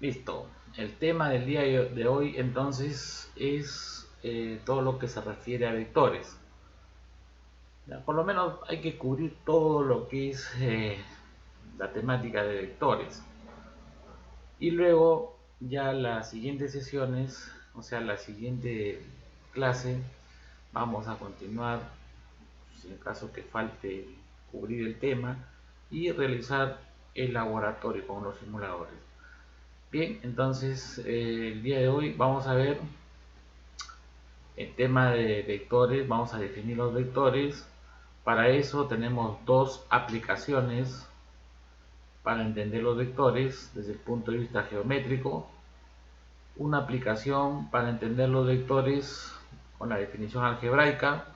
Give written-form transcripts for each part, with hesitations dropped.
Listo. El tema del día de hoy entonces es todo lo que se refiere a vectores. Ya, por lo menos hay que cubrir todo lo que es la temática de vectores. Y luego ya las siguientes sesiones, o sea, la siguiente clase, vamos a continuar, si en caso que falte cubrir el tema, y realizar el laboratorio con los simuladores. Bien, entonces el día de hoy vamos a ver el tema de vectores, vamos a definir los vectores. Para eso tenemos dos aplicaciones para entender los vectores desde el punto de vista geométrico. Una aplicación para entender los vectores con la definición algebraica.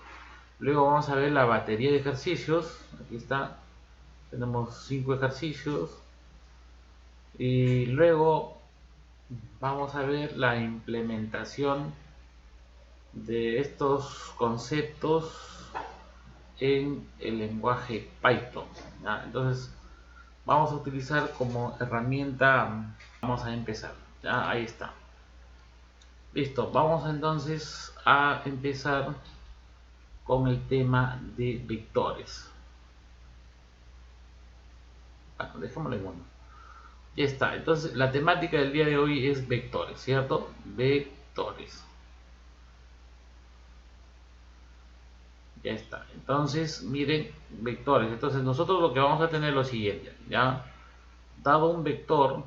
Luego vamos a ver la batería de ejercicios. Aquí está, tenemos 5 ejercicios. Y luego vamos a ver la implementación de estos conceptos en el lenguaje Python. ¿Ya? Entonces vamos a utilizar como herramienta, vamos a empezar. ¿Ya? Ahí está. Listo, vamos entonces a empezar con el tema de vectores. Bueno, dejémoslo en uno. Ya está, entonces la temática del día de hoy es vectores, ¿cierto? Vectores. Ya está. Entonces, miren, vectores. Entonces, nosotros lo que vamos a tener es lo siguiente, ¿ya? Dado un vector,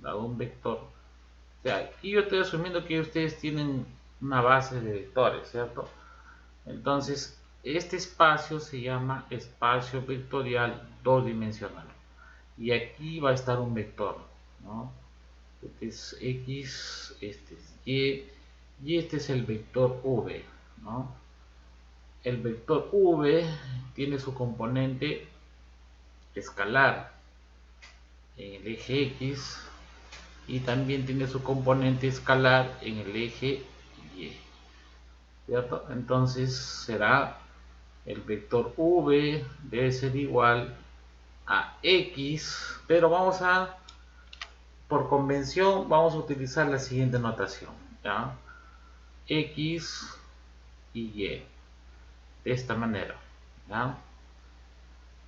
o sea, aquí yo estoy asumiendo que ustedes tienen una base de vectores, ¿cierto? Entonces, este espacio se llama espacio vectorial dos dimensional. Y aquí va a estar un vector, ¿no? Este es X, este es y este es el vector V, ¿no? El vector V tiene su componente escalar en el eje X y también tiene su componente escalar en el eje Y, ¿cierto? Entonces será el vector V debe ser igual a X, pero vamos a, por convención, vamos a utilizar la siguiente notación, ¿ya? X y Y, de esta manera, ¿ya?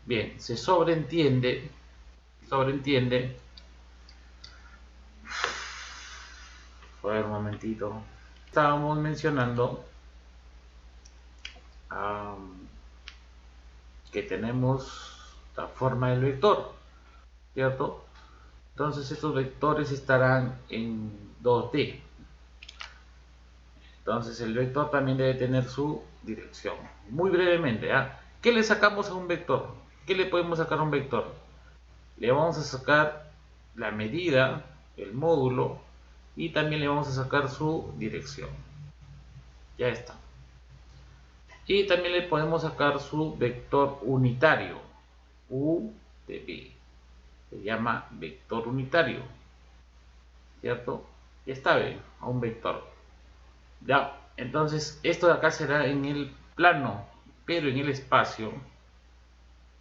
Bien, se sobreentiende, a ver un momentito, estábamos mencionando que tenemos la forma del vector, ¿cierto? Entonces estos vectores estarán en 2D. Entonces el vector también debe tener su dirección. Muy brevemente, ¿eh? ¿Qué le sacamos a un vector? ¿Qué le podemos sacar a un vector? Le vamos a sacar la medida, el módulo, y también le vamos a sacar su dirección. Ya está. Y también le podemos sacar su vector unitario, U de B. Se llama vector unitario, ¿cierto? Ya está bien, a un vector. Ya, entonces esto de acá será en el plano, pero en el espacio.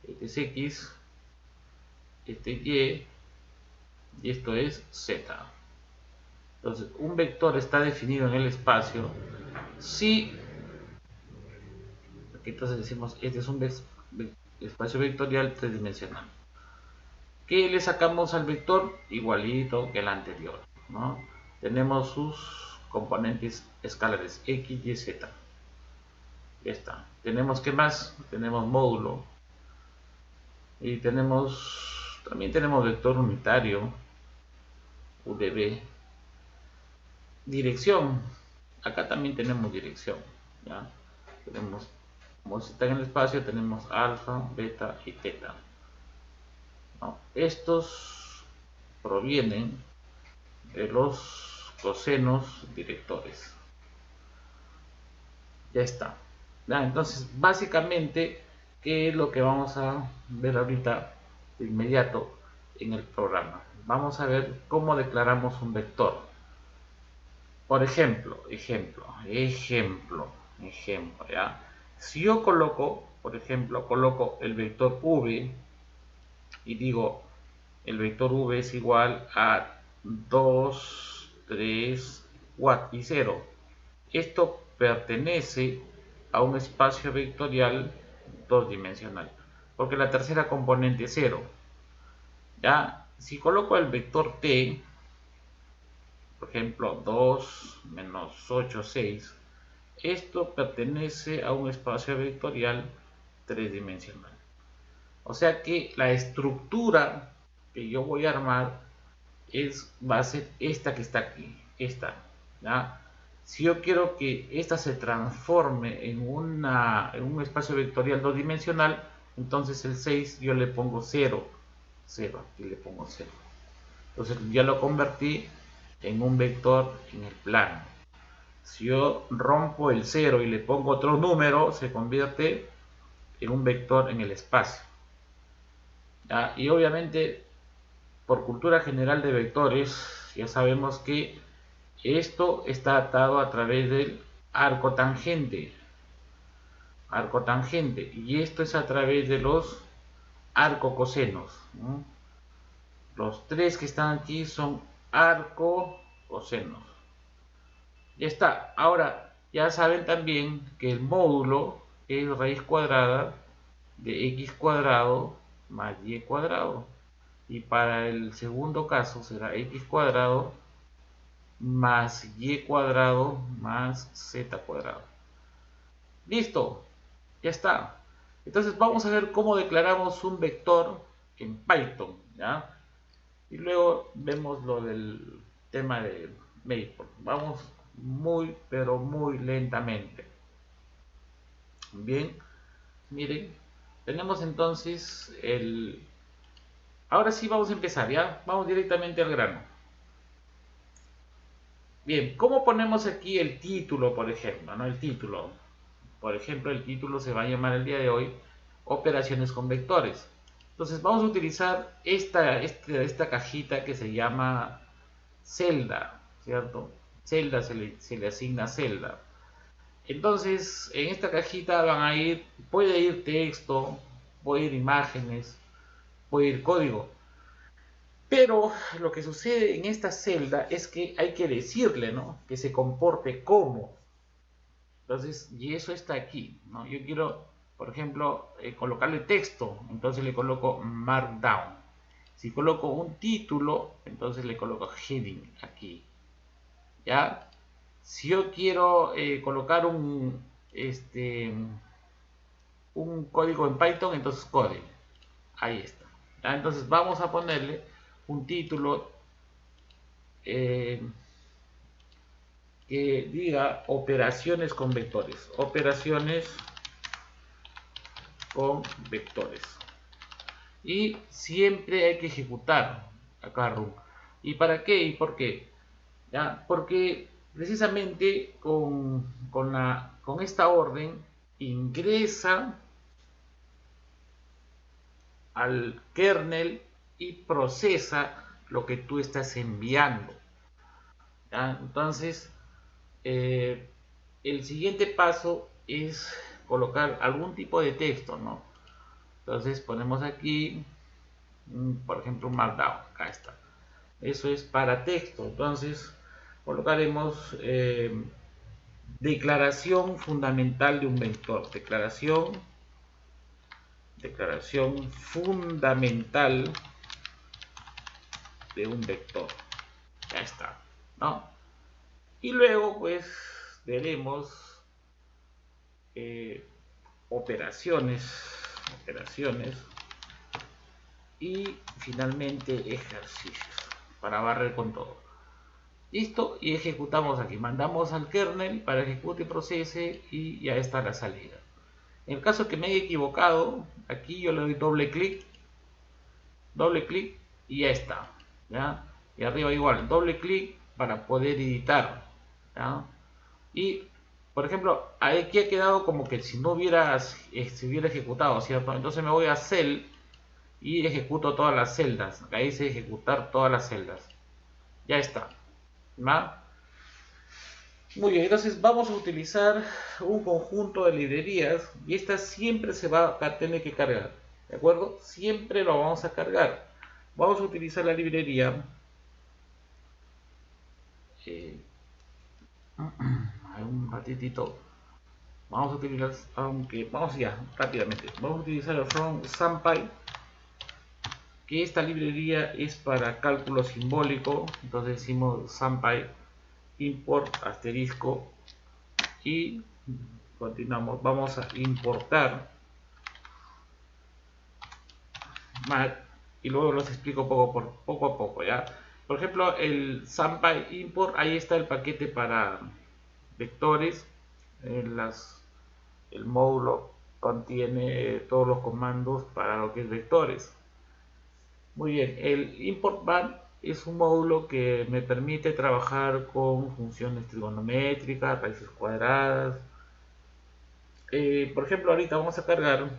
Este es X, este es y esto es Z. Entonces, un vector está definido en el espacio si, aquí entonces decimos, este es un espacio vectorial tridimensional. ¿Qué le sacamos al vector? Igualito que el anterior, ¿no? Tenemos sus componentes escalares X, Y, Z. Ya está. Tenemos, ¿qué más? Tenemos módulo. Y también tenemos vector unitario, UDB. Dirección. Acá también tenemos dirección, ¿ya? Tenemos, como está en el espacio, tenemos alfa, beta y teta, ¿no? Estos provienen de los cosenos directores. Ya está. ¿Ya? Entonces, básicamente, ¿qué es lo que vamos a ver ahorita de inmediato en el programa? Vamos a ver cómo declaramos un vector. Por ejemplo, ¿ya? Si yo coloco, por ejemplo, coloco el vector v y digo el vector v es igual a 2, 3, 4 y 0. Esto pertenece a un espacio vectorial dos dimensional, porque la tercera componente es 0. ¿Ya? Si coloco el vector t, por ejemplo 2 menos 8, 6, esto pertenece a un espacio vectorial tridimensional. O sea que la estructura que yo voy a armar va a ser esta que está aquí, esta, ¿ya? Si yo quiero que esta se transforme en un espacio vectorial dos dimensional, entonces el 6 yo le pongo 0, 0, aquí le pongo 0. Entonces ya lo convertí en un vector en el plano. Si yo rompo el 0 y le pongo otro número, se convierte en un vector en el espacio. ¿Ya? Y obviamente, por cultura general de vectores, ya sabemos que esto está atado a través del arco tangente. Arco tangente. Y esto es a través de los arcocosenos, ¿no? Los tres que están aquí son arcocosenos. Ya está. Ahora, ya saben también que el módulo es raíz cuadrada de x cuadrado más y cuadrado. Y para el segundo caso será x cuadrado más y cuadrado más z cuadrado. Listo, ya está. Entonces vamos a ver cómo declaramos un vector en Python, ¿ya? Y luego vemos lo del tema de Maple. Vamos muy, pero muy lentamente. Bien, miren, tenemos entonces el... Ahora sí vamos a empezar, ¿ya? Vamos directamente al grano. Bien, ¿cómo ponemos aquí el título, por ejemplo? ¿No? El título. Por ejemplo, el título se va a llamar el día de hoy Operaciones con vectores. Entonces vamos a utilizar esta cajita que se llama celda, ¿cierto? Celda se le asigna celda. Entonces, en esta cajita van a ir, puede ir texto, puede ir imágenes, puede ir código. Pero lo que sucede en esta celda es que hay que decirle, ¿no? Que se comporte como. Entonces, y eso está aquí, ¿no? Yo quiero, por ejemplo, colocarle texto, entonces le coloco Markdown. Si coloco un título, entonces le coloco Heading aquí, ¿ya? Si yo quiero colocar un código en Python, entonces code. Ahí está. ¿Ya? Entonces vamos a ponerle un título que diga operaciones con vectores. Operaciones con vectores. Y siempre hay que ejecutar acá run. ¿Y para qué? ¿Y por qué? ¿Ya? Porque precisamente con esta orden ingresa al kernel y procesa lo que tú estás enviando. ¿Ya? Entonces, el siguiente paso es colocar algún tipo de texto, ¿no? Entonces ponemos aquí, por ejemplo, un Markdown. Acá está. Eso es para texto. Entonces colocaremos declaración fundamental de un vector. Declaración fundamental de un vector. Ya está, ¿no? Y luego pues veremos operaciones y finalmente ejercicios para barrer con todo. Listo, y ejecutamos aquí. Mandamos al kernel para que ejecute y procese y ya está la salida. En el caso que me haya equivocado, aquí yo le doy doble clic y ya está, ¿ya? Y arriba igual, doble clic para poder editar, ¿ya? Y por ejemplo, aquí ha quedado como que si no se hubiera ejecutado, ¿cierto? Entonces me voy a cell y ejecuto todas las celdas. Acá dice ejecutar todas las celdas. Ya está, ¿va? Muy bien, entonces vamos a utilizar un conjunto de librerías y esta siempre se va a tener que cargar, ¿de acuerdo? Siempre lo vamos a cargar. vamos a utilizar la librería un ratitito. Vamos a utilizar, vamos ya rápidamente, vamos a utilizar el from SumPy, que esta librería es para cálculo simbólico. Entonces decimos SumPy import asterisco y continuamos. Vamos a importar Math y luego los explico poco a poco, ¿ya? Por ejemplo, el SumPy import, ahí está el paquete para vectores. El módulo contiene todos los comandos para lo que es vectores. Muy bien, el import van es un módulo que me permite trabajar con funciones trigonométricas, raíces cuadradas. Por ejemplo, ahorita vamos a cargar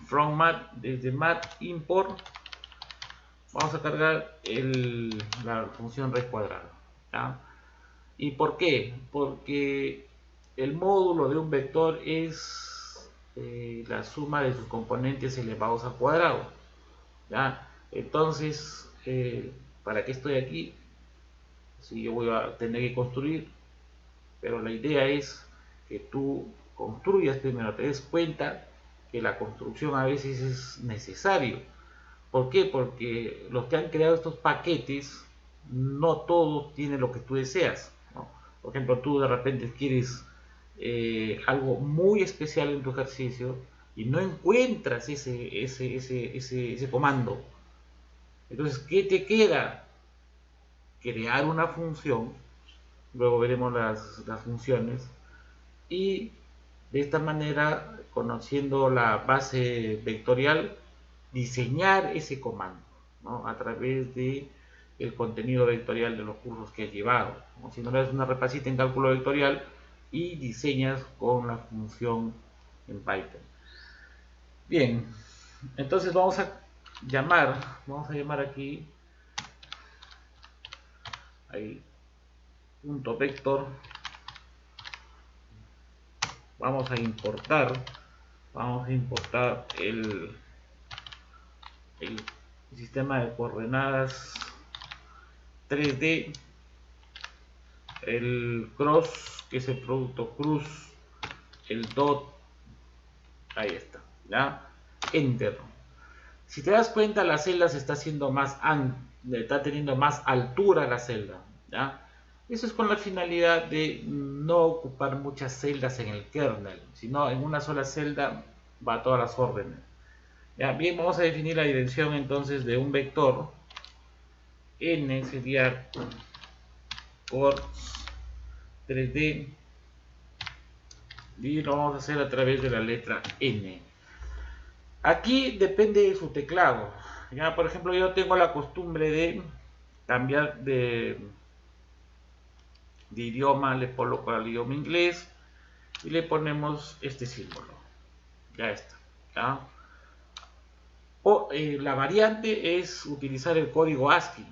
from math, desde math import vamos a cargar la función raíz cuadrada, ¿ya? ¿Y por qué? Porque el módulo de un vector es la suma de sus componentes elevados al cuadrado, ¿ya? Entonces, ¿para qué estoy aquí? Si yo voy a tener que construir, pero la idea es que tú construyas primero, te des cuenta que la construcción a veces es necesario. ¿Por qué? Porque los que han creado estos paquetes no todos tienen lo que tú deseas, ¿no? Por ejemplo, tú de repente quieres algo muy especial en tu ejercicio y no encuentras ese comando. Entonces, ¿qué te queda? Crear una función, luego veremos las funciones, y de esta manera, conociendo la base vectorial, diseñar ese comando, ¿no? A través de el contenido vectorial de los cursos que has llevado, ¿no? Si no le das una repasita en cálculo vectorial y diseñas con la función en Python. Bien, entonces vamos a llamar aquí ahí, punto vector. Vamos a importar el sistema de coordenadas 3D, el cross, que es el producto cruz, el dot, ahí está, ¿ya? Enter. Si te das cuenta, la celda se está haciendo está teniendo más altura la celda, ¿ya? Eso es con la finalidad de no ocupar muchas celdas en el kernel, sino en una sola celda va todas las órdenes. Ya, bien, vamos a definir la dirección entonces de un vector. N sería coords 3D y lo vamos a hacer a través de la letra N. Aquí depende de su teclado. Ya, por ejemplo, yo tengo la costumbre de cambiar de idioma, le coloco al idioma inglés y le ponemos este símbolo. Ya está, ¿ya? La variante es utilizar el código ASCII.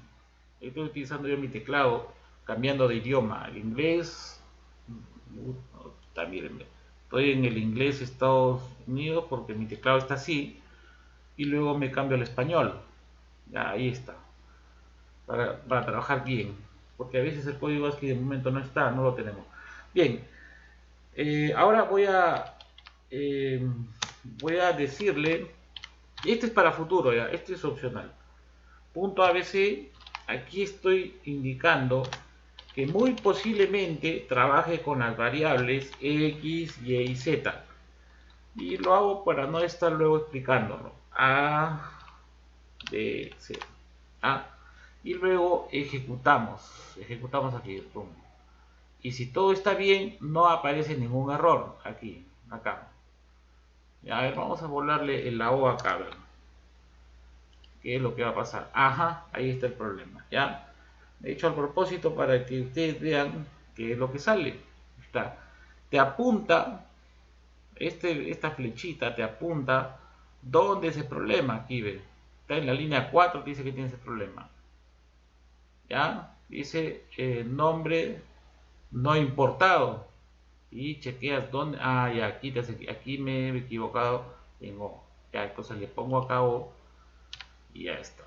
Estoy utilizando yo mi teclado, cambiando de idioma al inglés. También estoy en el inglés Estados Unidos porque mi teclado está así, y luego me cambio al español. Ya, ahí está, para trabajar bien, porque a veces el código ASCII de momento no está, no lo tenemos. Bien, ahora voy a decirle, este es para futuro, ya, este es opcional. Punto ABC, aquí estoy indicando que muy posiblemente trabaje con las variables X, Y y Z. Y lo hago para no estar luego explicándolo. A, B, C, A. Y luego ejecutamos aquí, pum. Y si todo está bien, no aparece ningún error aquí, acá. Ya, a ver, vamos a volarle la O acá, a ver. ¿Qué es lo que va a pasar? Ajá, ahí está el problema, ¿ya? De hecho, al propósito, para que ustedes vean qué es lo que sale. Está, te apunta, esta flechita te apunta dónde es el problema. Aquí ve, está en la línea 4, dice que tiene ese problema. ¿Ya? Dice nombre no importado. Y chequeas dónde. Ah, ya, aquí me he equivocado en O. Ya, entonces le pongo acá O y ya está.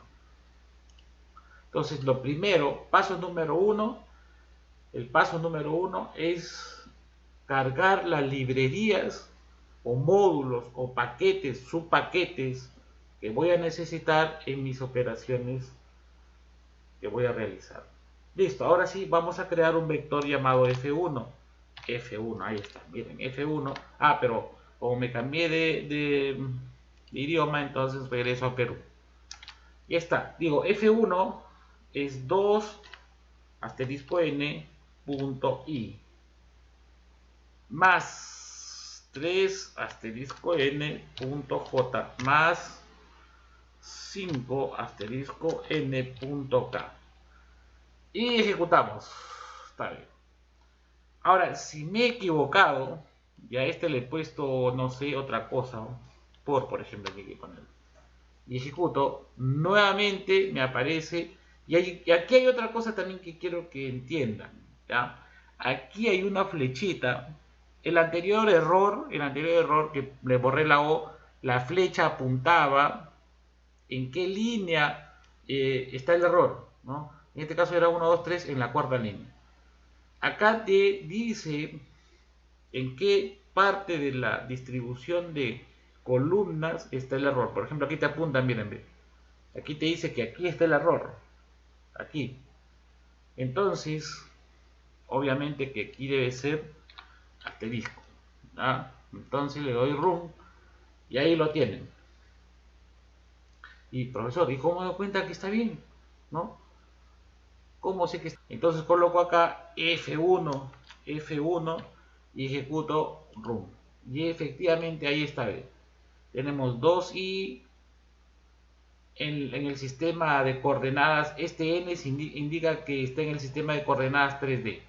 Entonces lo primero, paso número uno, el paso número uno es cargar las librerías o módulos o paquetes, subpaquetes que voy a necesitar en mis operaciones que voy a realizar. Listo, ahora sí vamos a crear un vector llamado F1. F1, ahí está, miren, F1. Ah, pero como me cambié de idioma, entonces regreso a Perú. Ya está, digo, F1 es 2 asterisco n punto i más 3 asterisco n punto j más 5 asterisco n punto k y ejecutamos. Está bien. Ahora, si me he equivocado, ya a este le he puesto, no sé, otra cosa, por ejemplo, aquí hay que poner. Y ejecuto, nuevamente me aparece, y aquí hay otra cosa también que quiero que entiendan, ¿ya? Aquí hay una flechita, el anterior error que le borré la O, la flecha apuntaba en qué línea está el error, ¿no? En este caso era 1, 2, 3 en la cuarta línea. Acá te dice en qué parte de la distribución de columnas está el error. Por ejemplo, aquí te apuntan, miren, aquí te dice que aquí está el error. Aquí. Entonces, obviamente que aquí debe ser asterisco. ¿Ah? Entonces le doy run y ahí lo tienen. Y profesor, ¿y cómo me doy cuenta que está bien? ¿No? ¿Cómo sé que está? Entonces coloco acá F1, F1 y ejecuto run. Y efectivamente ahí está bien. Tenemos 2i en el sistema de coordenadas. Este n indica que está en el sistema de coordenadas 3D.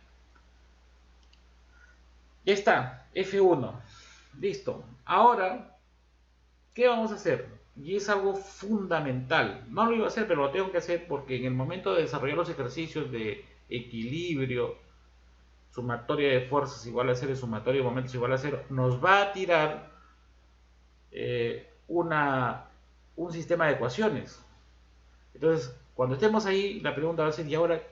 Ya está, F1. Listo. Ahora, ¿qué vamos a hacer? Y es algo fundamental. No lo iba a hacer, pero lo tengo que hacer porque en el momento de desarrollar los ejercicios de equilibrio, sumatoria de fuerzas igual a 0 y sumatoria de momentos igual a 0, nos va a tirar un sistema de ecuaciones. Entonces, cuando estemos ahí, la pregunta va a ser, ¿y ahora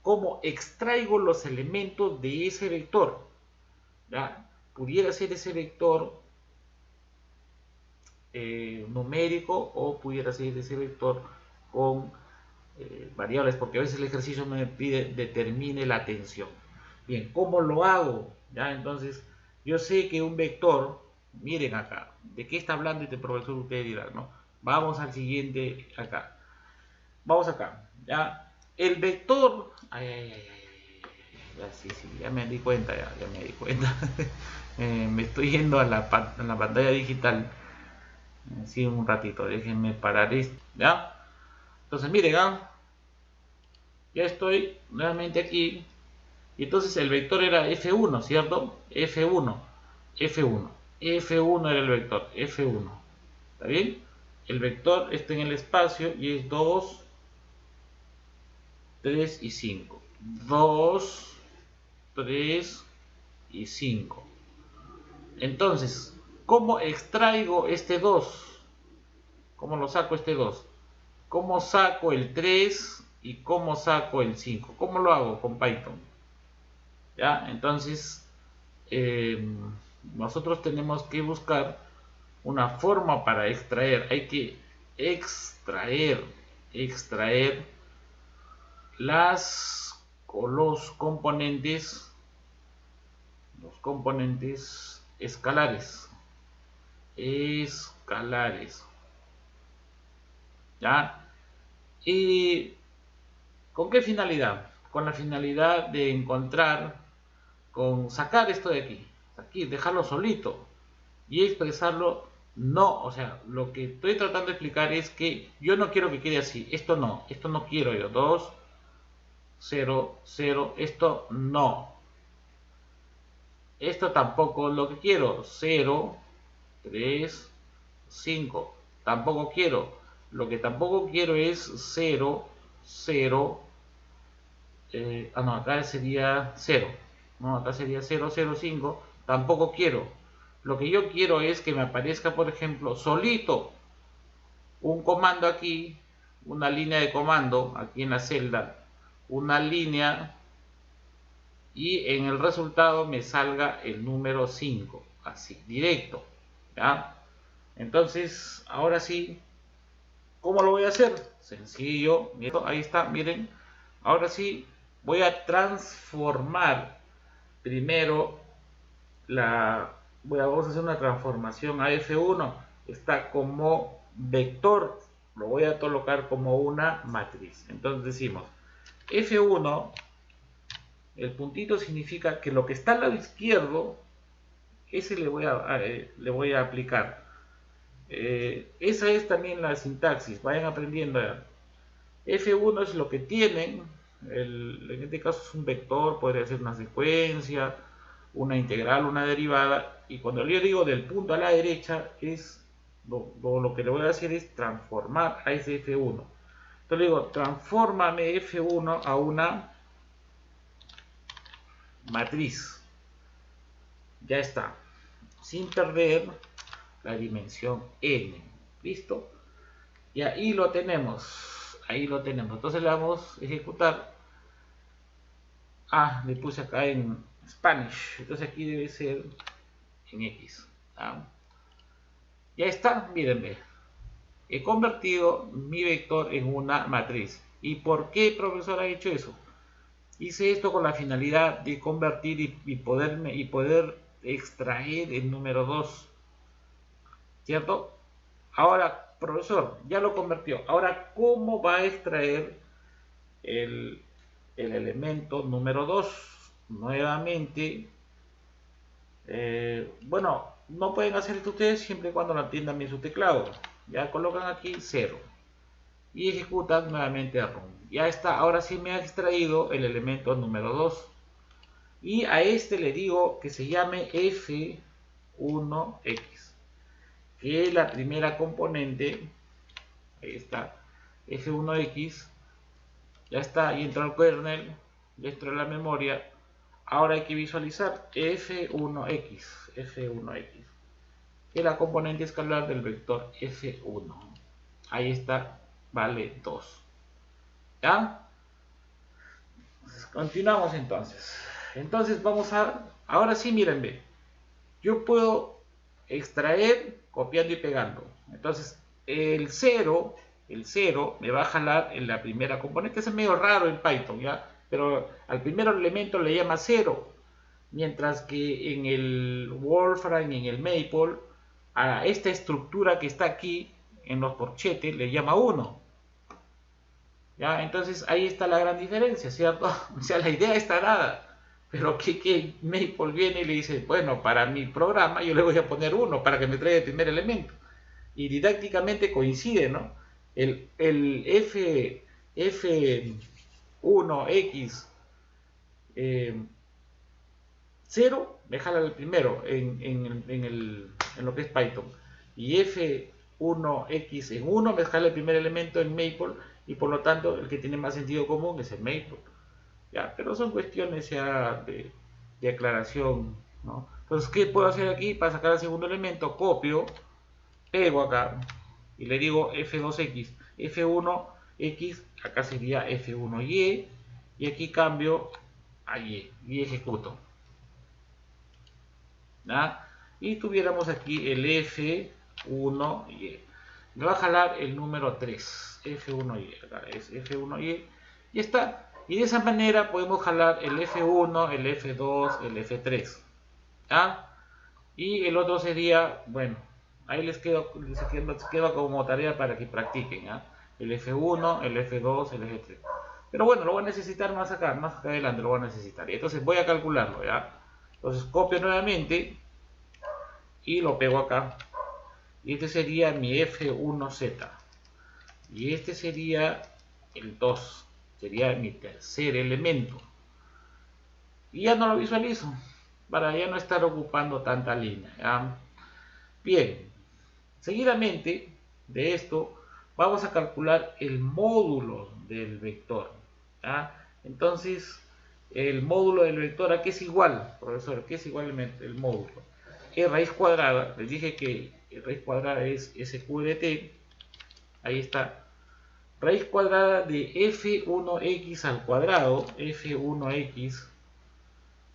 cómo extraigo los elementos de ese vector? ¿Ya? Pudiera ser ese vector numérico o pudiera ser ese vector con variables, porque a veces el ejercicio me pide determine la tensión. Bien, ¿cómo lo hago? ¿Ya? Entonces, yo sé que un vector, miren acá, ¿de qué está hablando este profesor? Ustedes dirán, ¿no? Vamos al siguiente acá. Vamos acá, ¿ya? El vector... Ya, sí, ya me di cuenta, ya me di cuenta. Me estoy yendo a la pantalla digital. Sí, un ratito, déjenme parar esto, ¿ya? Entonces, miren, ya estoy nuevamente aquí. Y entonces el vector era F1, ¿cierto? F1, F1, F1 era el vector, F1. ¿Está bien? El vector está en el espacio y es 2, 3 y 5. 2, 3 y 5. Entonces, ¿cómo extraigo este 2? ¿Cómo lo saco este 2? ¿Cómo saco el 3 y cómo saco el 5? ¿Cómo lo hago con Python? ¿Ya? Entonces, nosotros tenemos que buscar una forma para extraer. Hay que extraer los componentes escalares. ¿Ya? ¿Y con qué finalidad? Con la finalidad de sacar esto de aquí, dejarlo solito y expresarlo. No, o sea, lo que estoy tratando de explicar es que yo no quiero que quede así. Esto no quiero yo. 2, 0, 0, esto no. Esto tampoco es lo que quiero. 0, 3, 5. Tampoco quiero. Lo que tampoco quiero es 0, 0. No, acá sería 0. No, acá sería 0, 0, 5. Tampoco quiero. Lo que yo quiero es que me aparezca, por ejemplo, solito un comando aquí, una línea de comando aquí en la celda, una línea, y en el resultado me salga el número 5, así, directo, ¿ya? Entonces, ahora sí, ¿cómo lo voy a hacer? Sencillo, ahí está, miren. Ahora sí, voy a transformar primero vamos a hacer una transformación a F1. Está como vector, lo voy a colocar como una matriz. Entonces decimos F1, el puntito significa que lo que está al lado izquierdo, ese le voy a aplicar. Esa es también la sintaxis, vayan aprendiendo. F1 es lo que tienen, en este caso es un vector, podría ser una secuencia, una integral, una derivada, y cuando yo digo del punto a la derecha, es lo que le voy a hacer es transformar a ese F1. Entonces le digo, transfórmame F1 a una matriz. Ya está, sin perder la dimensión n. ¿Listo? Y ahí lo tenemos. Ahí lo tenemos. Entonces le vamos a ejecutar. Ah, le puse acá en Spanish. Entonces aquí debe ser en X. ¿Ah? Ya está, mírenme. He convertido mi vector en una matriz. ¿Y por qué el profesor ha hecho eso? Hice esto con la finalidad de convertir y poder extraer el número 2. ¿Cierto? Ahora, profesor, ya lo convirtió. Ahora, ¿cómo va a extraer el elemento número 2? Nuevamente, bueno, no pueden hacer esto ustedes siempre y cuando lo atiendan bien su teclado. Ya colocan aquí 0 y ejecutan nuevamente run. Ya está, ahora sí me ha extraído el elemento número 2. Y a este le digo que se llame F1X, que es la primera componente. Ahí está, F1X. Ya está, y entró al kernel, ya entró en la memoria. Ahora hay que visualizar F1X, que es la componente escalar del vector F1. Ahí está, vale 2. ¿Ya? Continuamos entonces. Entonces vamos ahora sí, miren, ve. Yo puedo extraer copiando y pegando. Entonces el 0 me va a jalar en la primera componente. Es medio raro en Python, ¿ya? Pero al primer elemento le llama 0. Mientras que en el Wolfram y en el Maple, a esta estructura que está aquí en los corchetes le llama 1. ¿Ya? Entonces ahí está la gran diferencia, ¿cierto? O sea, la idea está dada. Pero que Maple viene y le dice, bueno, para mi programa yo le voy a poner 1 para que me traiga el primer elemento. Y didácticamente coincide, ¿no? El F1X 0 me jala el primero en lo que es Python. Y F1X en 1 me jala el primer elemento en Maple, y por lo tanto el que tiene más sentido común es el Maple. Ya, pero son cuestiones ya de aclaración, ¿no? Entonces, ¿qué puedo hacer aquí para sacar el segundo elemento? Copio, pego acá y le digo F2X, F1X, acá sería F1Y, y aquí cambio a y ejecuto. ¿Ya? Y tuviéramos aquí el F1Y. Me va a jalar el número 3, F1Y, acá es F1Y, y está. Y de esa manera podemos jalar el F1, el F2, el F3. ¿Ya? Y el otro sería, bueno, ahí les quedo como tarea para que practiquen. ¿Ya? El F1, el F2, el F3. Pero bueno, lo voy a necesitar más acá adelante lo voy a necesitar. Y entonces voy a calcularlo. ¿Ya? Entonces copio nuevamente y lo pego acá. Y este sería mi F1Z. Y este sería el 2. Sería mi tercer elemento. Y ya no lo visualizo, para ya no estar ocupando tanta línea. ¿Ya? Bien, seguidamente de esto vamos a calcular el módulo del vector. ¿Ya? Entonces, el módulo del vector, ¿a qué es igual, profesor? ¿Qué es igual el módulo? E raíz cuadrada, les dije que raíz cuadrada es SQ de t, ahí está, raíz cuadrada de f1x al cuadrado, f1x,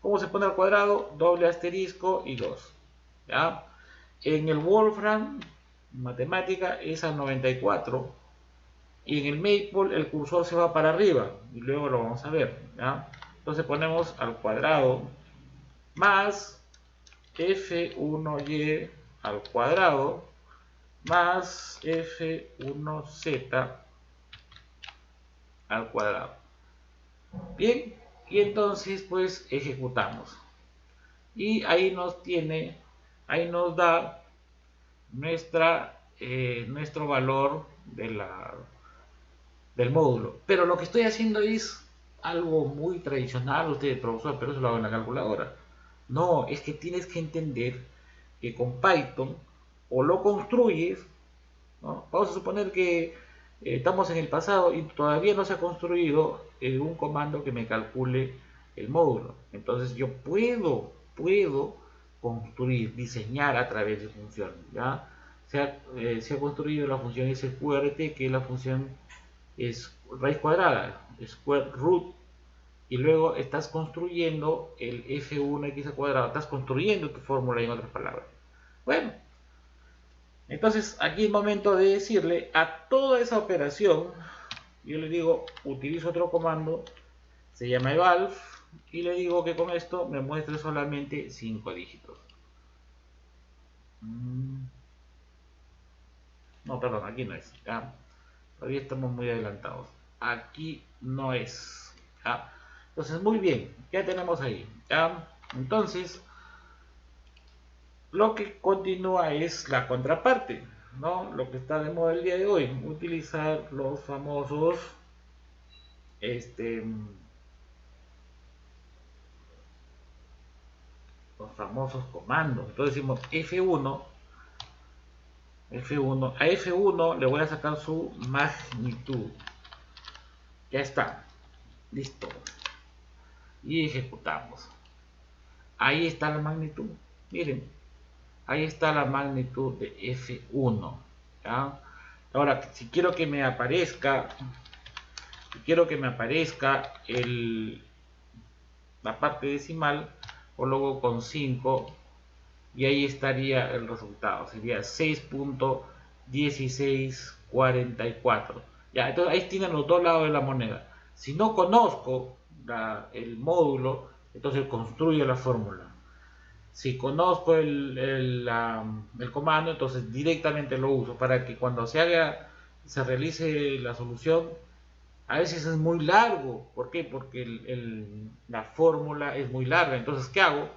¿cómo se pone al cuadrado? Doble asterisco y 2, ¿ya? En el Wolfram, matemática, es al 94, y en el Maple el cursor se va para arriba, y luego lo vamos a ver, ¿ya? Entonces ponemos al cuadrado más f1y al cuadrado más f1z al cuadrado. Bien, y entonces pues ejecutamos. Y ahí nos da nuestro valor del módulo. Pero lo que estoy haciendo es algo muy tradicional, usted, profesor, pero eso lo hago en la calculadora. No, es que tienes que entender que con Python o lo construyes, ¿no? Vamos a suponer que estamos en el pasado y todavía no se ha construido un comando que me calcule el módulo. Entonces yo puedo construir, diseñar a través de función, ¿ya? Se ha construido la función sqrt, que es la función es raíz cuadrada, square root, y luego estás construyendo el f1x al cuadrado, estás construyendo tu fórmula en otras palabras. Bueno, entonces aquí es momento de decirle a toda esa operación, yo le digo, utilizo otro comando, se llama evalve, y le digo que con esto me muestre solamente 5 dígitos. No, perdón, aquí no es, ¿ya? Todavía estamos muy adelantados. Aquí no es, ¿ya? Entonces, muy bien, ya tenemos ahí, ¿ya? Entonces, lo que continúa es la contraparte, ¿no? Lo que está de moda el día de hoy, utilizar los famosos comandos. Entonces decimos F1, a F1 le voy a sacar su magnitud. Ya está, listo. Y ejecutamos. Ahí está la magnitud, miren, ahí está la magnitud de F1, ¿ya? Ahora, si quiero que me aparezca, la parte decimal, coloco con 5 y ahí estaría el resultado, sería 6.1644. Ya, entonces ahí tienen los dos lados de la moneda. Si no conozco el módulo, entonces construyo la fórmula. Si conozco el comando, entonces directamente lo uso para que cuando se realice la solución, a veces es muy largo. ¿Por qué? Porque la fórmula es muy larga. Entonces, ¿qué hago?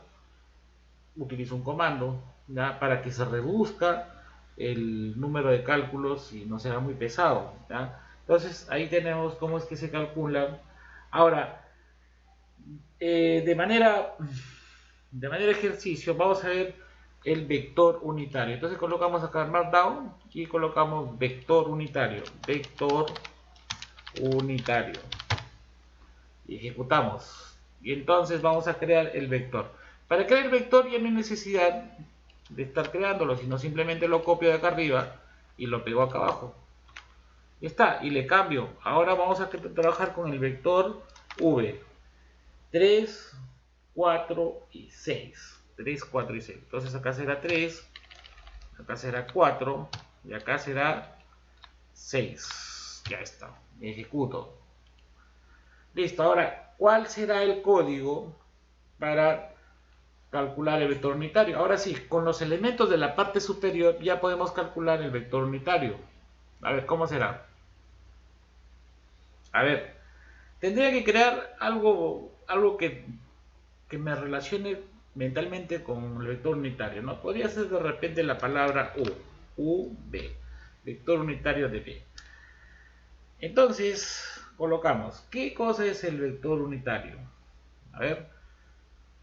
Utilizo un comando, ¿ya? Para que se reduzca el número de cálculos y no sea muy pesado, ¿ya? Entonces, ahí tenemos cómo es que se calcula. Ahora, de manera ejercicio, vamos a ver el vector unitario. Entonces colocamos acá Markdown y colocamos vector unitario, y ejecutamos. Y entonces vamos a crear el vector. Para crear el vector ya no hay necesidad de estar creándolo, sino simplemente lo copio de acá arriba y lo pego acá abajo. Ya está, y le cambio. Ahora vamos a trabajar con el vector v. 3, 4 y 6. 3, 4 y 6. Entonces acá será 3, acá será 4 y acá será 6. Ya está. Ejecuto. Listo. Ahora, ¿cuál será el código para calcular el vector unitario? Ahora sí, con los elementos de la parte superior ya podemos calcular el vector unitario. A ver, ¿cómo será? A ver, tendría que crear algo que me relacione mentalmente con el vector unitario, ¿no? Podría ser de repente la palabra V, vector unitario de V. Entonces, colocamos, ¿qué cosa es el vector unitario? A ver,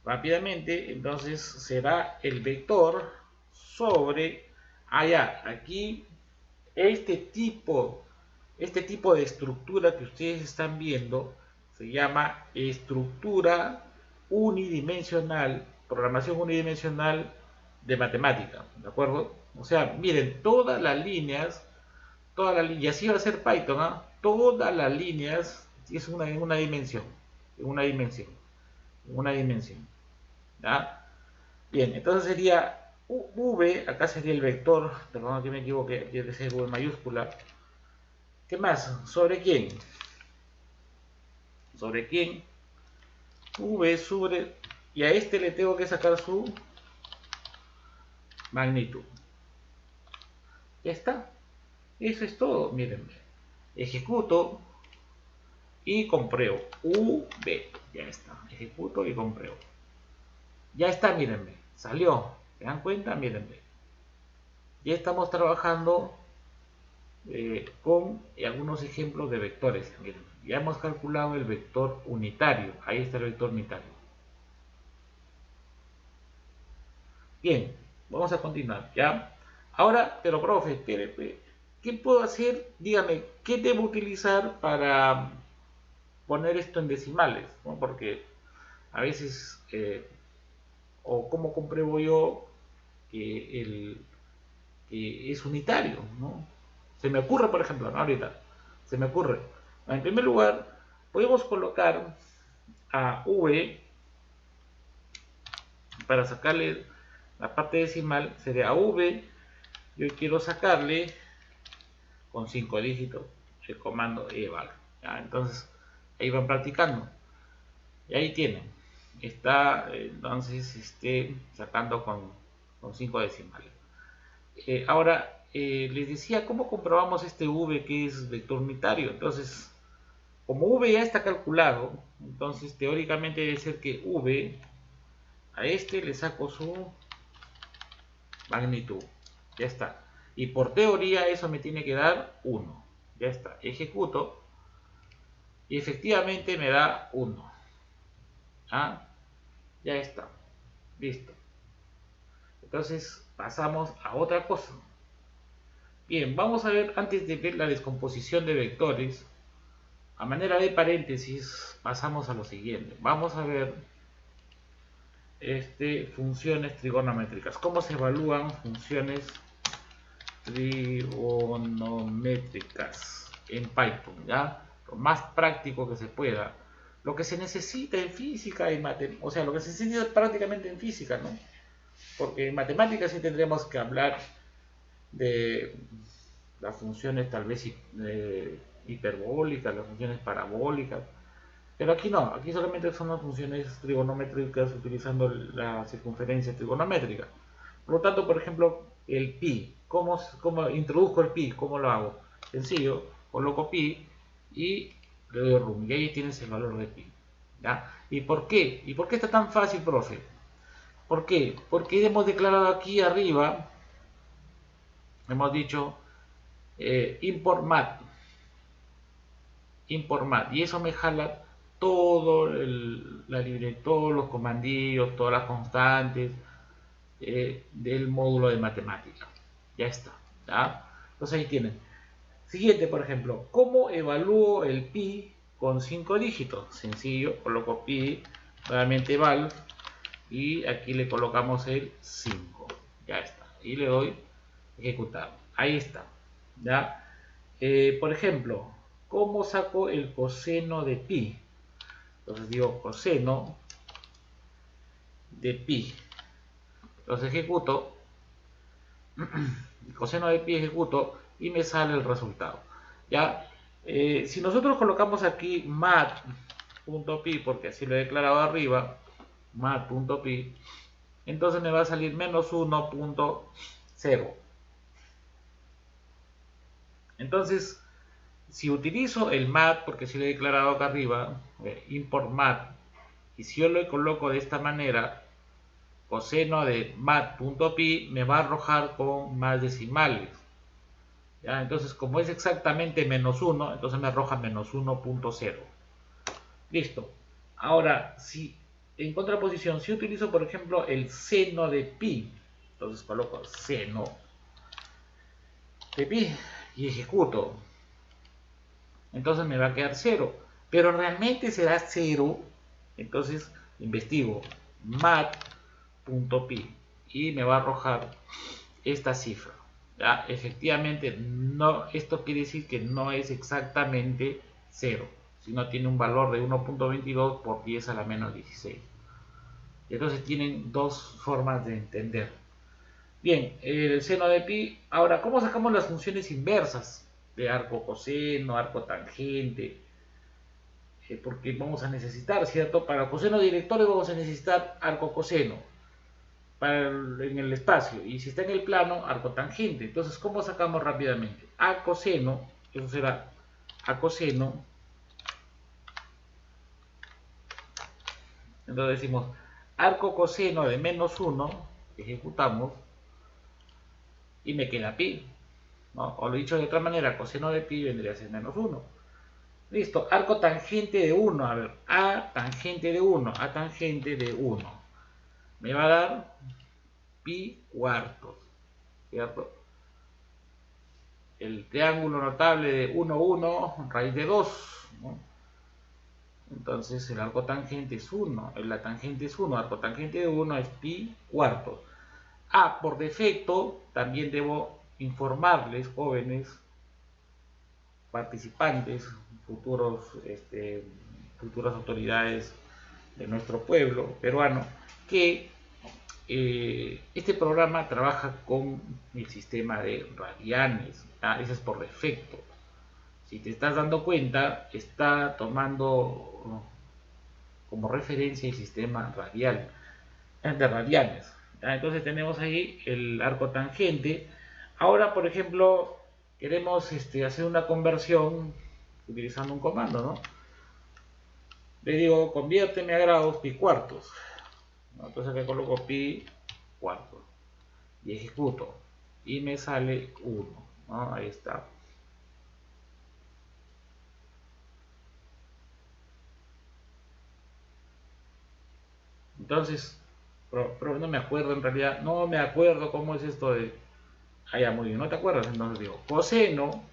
rápidamente, entonces será el vector sobre, aquí, este tipo de estructura que ustedes están viendo, se llama estructura unidimensional, programación unidimensional de matemática, ¿de acuerdo? O sea, miren, todas las líneas, y así va a ser Python, ¿ah? Todas las líneas es en una dimensión, en una dimensión, en una dimensión, ¿ya? Bien, entonces sería V, acá sería el vector, perdón que me equivoqué, debe ser V mayúscula. ¿Qué más? ¿Sobre quién? ¿Sobre quién? V sobre, y a este le tengo que sacar su magnitud. Ya está. Eso es todo, miren. Ejecuto y compruebo. V, ya está. Ejecuto y compruebo. Ya está, mírenme. Salió. ¿Se dan cuenta? Mírenme. Ya estamos trabajando con algunos ejemplos de vectores. Miren, ya hemos calculado el vector unitario. Ahí está el vector unitario. Bien, vamos a continuar, ¿ya? Ahora, pero profe, ¿qué puedo hacer? Dígame, ¿qué debo utilizar para poner esto en decimales? ¿No? Porque a veces, o cómo compruebo yo que es unitario, ¿no? Se me ocurre, por ejemplo, ¿no? Ahorita, se me ocurre. En primer lugar, podemos colocar a V para sacarle la parte decimal, sería V. Yo quiero sacarle con 5 dígitos el comando eval. ¿Ya? Entonces, ahí van practicando. Y ahí tienen. Está entonces sacando con 5 decimales. Ahora, les decía, ¿cómo comprobamos este V que es vector unitario? Entonces, como V ya está calculado, entonces teóricamente debe ser que V a este le saco su magnitud. Ya está. Y por teoría eso me tiene que dar 1. Ya está. Ejecuto. Y efectivamente me da 1. ¿Ah? Ya está. Listo. Entonces pasamos a otra cosa. Bien, vamos a ver, antes de ver la descomposición de vectores, a manera de paréntesis, pasamos a lo siguiente. Vamos a ver funciones trigonométricas. ¿Cómo se evalúan funciones trigonométricas en Python? ¿Ya? Lo más práctico que se pueda. Lo que se necesita en física y matemáticas, o sea, lo que se necesita prácticamente en física, ¿no? Porque en matemáticas sí tendremos que hablar de las funciones tal vez hiperbólicas, las funciones parabólicas, pero aquí no, aquí solamente son las funciones trigonométricas utilizando la circunferencia trigonométrica. Por lo tanto, por ejemplo, el pi, ¿cómo introduzco el pi? ¿Cómo lo hago? Sencillo, coloco pi y le doy run, y ahí tienes el valor de pi. ¿Ya? ¿Y por qué? ¿Y por qué está tan fácil, profe? ¿Por qué? Porque hemos declarado aquí arriba, hemos dicho import mat, y eso me jala todo la libreta, todos los comandillos, todas las constantes del módulo de matemática. Ya está. ¿Ya? Entonces ahí tienen. Siguiente, por ejemplo, ¿cómo evalúo el pi con 5 dígitos? Sencillo, coloco pi, nuevamente val, y aquí le colocamos el 5. Ya está. Y le doy ejecutar. Ahí está. ¿Ya? Por ejemplo, ¿cómo saco el coseno de pi? Entonces digo coseno de pi. Entonces ejecuto, el coseno de pi ejecuto y me sale el resultado. ¿Ya? Si nosotros colocamos aquí mat.pi, porque así lo he declarado arriba, mat.pi, entonces me va a salir menos 1.0. Entonces, si utilizo el mat, porque si lo he declarado acá arriba, import mat, y si yo lo coloco de esta manera, coseno de mat.pi me va a arrojar con más decimales. ¿Ya? Entonces, como es exactamente menos 1, entonces me arroja menos 1.0. Listo. Ahora, si en contraposición, si utilizo, por ejemplo, el seno de pi, entonces coloco seno de pi y ejecuto, entonces me va a quedar 0. Pero realmente será 0. Entonces investigo mat.pi y me va a arrojar esta cifra. ¿Ya? Efectivamente, no, esto quiere decir que no es exactamente 0, sino tiene un valor de 1.22 por 10 a la menos 16. Entonces tienen dos formas de entender. Bien, el seno de pi. Ahora, ¿cómo sacamos las funciones inversas de arco coseno, arco tangente? Porque vamos a necesitar, ¿cierto? Para coseno directores vamos a necesitar arco coseno en el espacio, y si está en el plano, arco tangente. Entonces, ¿cómo sacamos rápidamente? A coseno, eso será a coseno. Entonces decimos arco coseno de menos 1, ejecutamos, y me queda pi, ¿no? O lo dicho de otra manera, coseno de pi vendría a ser menos 1. Listo, arco tangente de 1, a ver, a tangente de 1, a tangente de 1. Me va a dar pi cuartos, ¿cierto? El triángulo notable de 1, 1, raíz de 2, ¿no? Entonces el arco tangente es 1, la tangente es 1, arco tangente de 1 es pi cuartos. Por defecto, también debo informarles, jóvenes, participantes, futuras autoridades de nuestro pueblo peruano, que este programa trabaja con el sistema de radianes. Ese es por defecto. Si te estás dando cuenta, está tomando como referencia el sistema radial de radianes. Entonces tenemos ahí el arco tangente. Ahora, por ejemplo, queremos hacer una conversión utilizando un comando, ¿no? Le digo, conviérteme a grados pi cuartos, ¿no? Entonces acá coloco pi cuartos y ejecuto y me sale 1, ¿no? Ahí está. Entonces, pero no me acuerdo en realidad, no me acuerdo cómo es esto de... ya, muy bien, ¿no te acuerdas? Entonces digo, coseno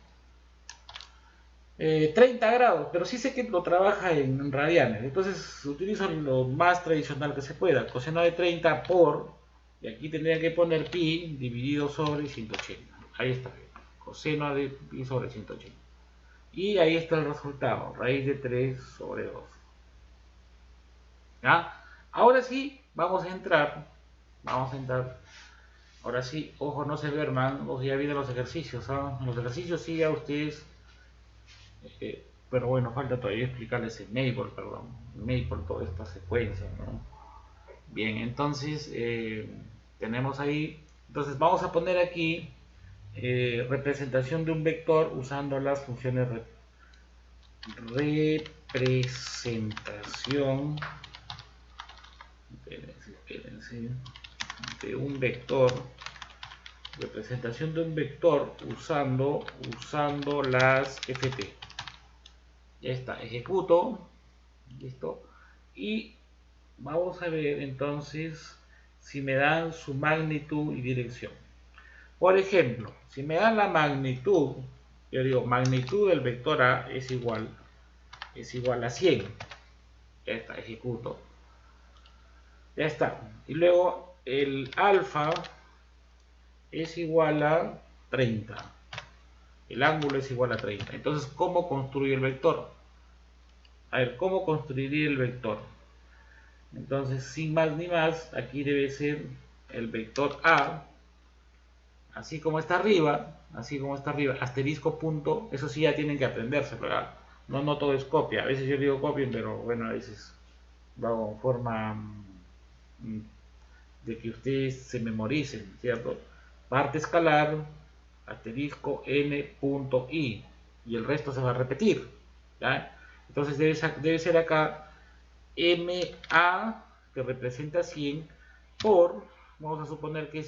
30 grados, pero sí sé que lo trabaja en radianes, entonces utilizo lo más tradicional que se pueda, coseno de 30 por, y aquí tendría que poner pi dividido sobre 180, ahí está, coseno de pi sobre 180, y ahí está el resultado, raíz de 3 sobre 2. ¿Ya? Ahora sí, vamos a entrar, ahora sí, ojo, no se duerman, ya vienen los ejercicios, ¿ah? Los ejercicios sí ya ustedes... pero bueno, falta todavía explicarles el Maple, perdón, Maple, toda esta secuencia, ¿no? Bien, entonces tenemos ahí, entonces vamos a poner aquí representación de un vector usando las funciones representación, espérense, de un vector, representación de un vector usando las FT. Ya está, ejecuto, listo, y vamos a ver entonces si me dan su magnitud y dirección. Por ejemplo, si me dan la magnitud, yo digo magnitud del vector A es igual a 100. Ya está, ejecuto. Ya está. Y luego el alfa es igual a 30. El ángulo es igual a 30. Entonces, ¿cómo construyo el vector? A ver, ¿cómo construiría el vector? Entonces, sin más ni más, aquí debe ser el vector A, así como está arriba, asterisco punto, eso sí ya tienen que aprenderse, ¿verdad? No todo es copia, a veces yo digo copien, pero bueno, a veces lo hago en forma de que ustedes se memoricen, ¿cierto? Parte escalar, asterisco n punto i, y el resto se va a repetir, ¿ya? Entonces debe ser acá MA, que representa 100, por, vamos a suponer que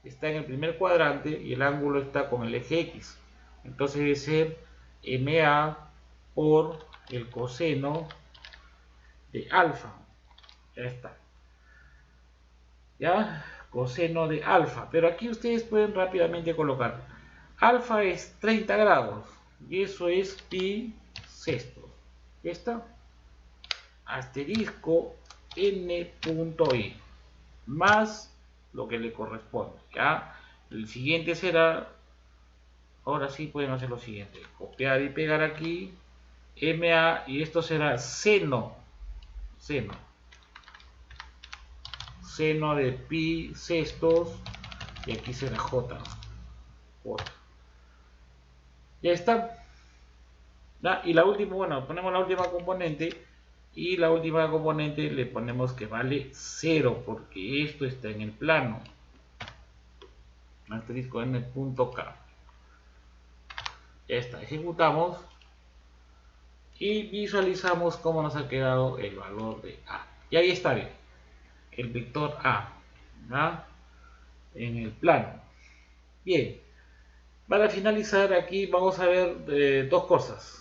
está en el primer cuadrante y el ángulo está con el eje X. Entonces debe ser MA por el coseno de alfa. Ya está. ¿Ya? Coseno de alfa. Pero aquí ustedes pueden rápidamente colocar. Alfa es 30 grados. Y eso es pi sexto. ¿Ya está? Asterisco n.i más lo que le corresponde, ¿ya? El siguiente será, ahora sí pueden hacer lo siguiente, copiar y pegar aquí, MA, y esto será seno de pi sextos, y aquí será J. Ya está. ¿Ya? Y la última, bueno, ponemos la última componente, y la última componente le ponemos que vale 0, porque esto está en el plano. Asterisco en el punto K. Ya está, ejecutamos y visualizamos cómo nos ha quedado el valor de A. Y ahí está bien, el vector A, ¿ya? En el plano. Bien, para finalizar aquí vamos a ver dos cosas.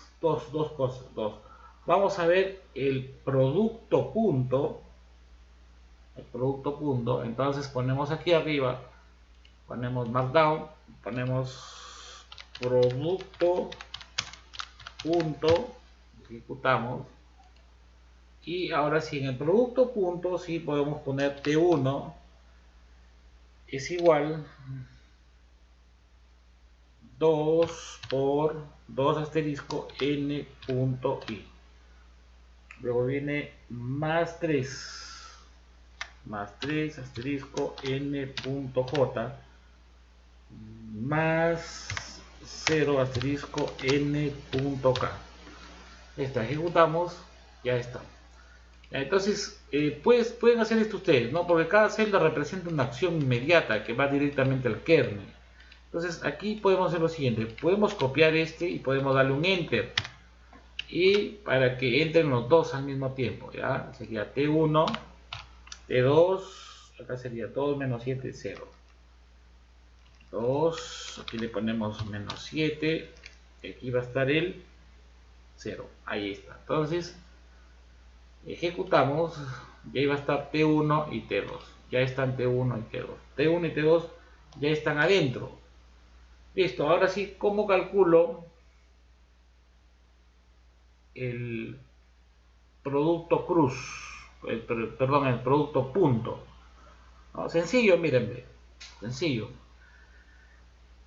Vamos a ver el producto punto. Entonces ponemos aquí arriba, ponemos markdown, ponemos producto punto, ejecutamos, y ahora sí en el producto punto sí podemos poner T1 es igual 2 por 2 asterisco n punto i, luego viene más 3 asterisco n punto j más 0 asterisco n punto k. Esta ejecutamos, ya está. Entonces, pueden hacer esto ustedes, ¿no? Porque cada celda representa una acción inmediata que va directamente al kernel. Entonces, aquí podemos hacer lo siguiente. Podemos copiar este y podemos darle un enter. Y para que entren los dos al mismo tiempo, ¿ya? Sería T1, T2, acá sería 2 menos 7, 0. 2, aquí le ponemos menos 7, y aquí va a estar el 0. Ahí está. Entonces, ejecutamos y ahí va a estar T1 y T2. Ya están T1 y T2. T1 y T2 ya están adentro. Listo, ahora sí, ¿cómo calculo el producto cruz? El producto punto. ¿No? Sencillo, mírenme. Sencillo.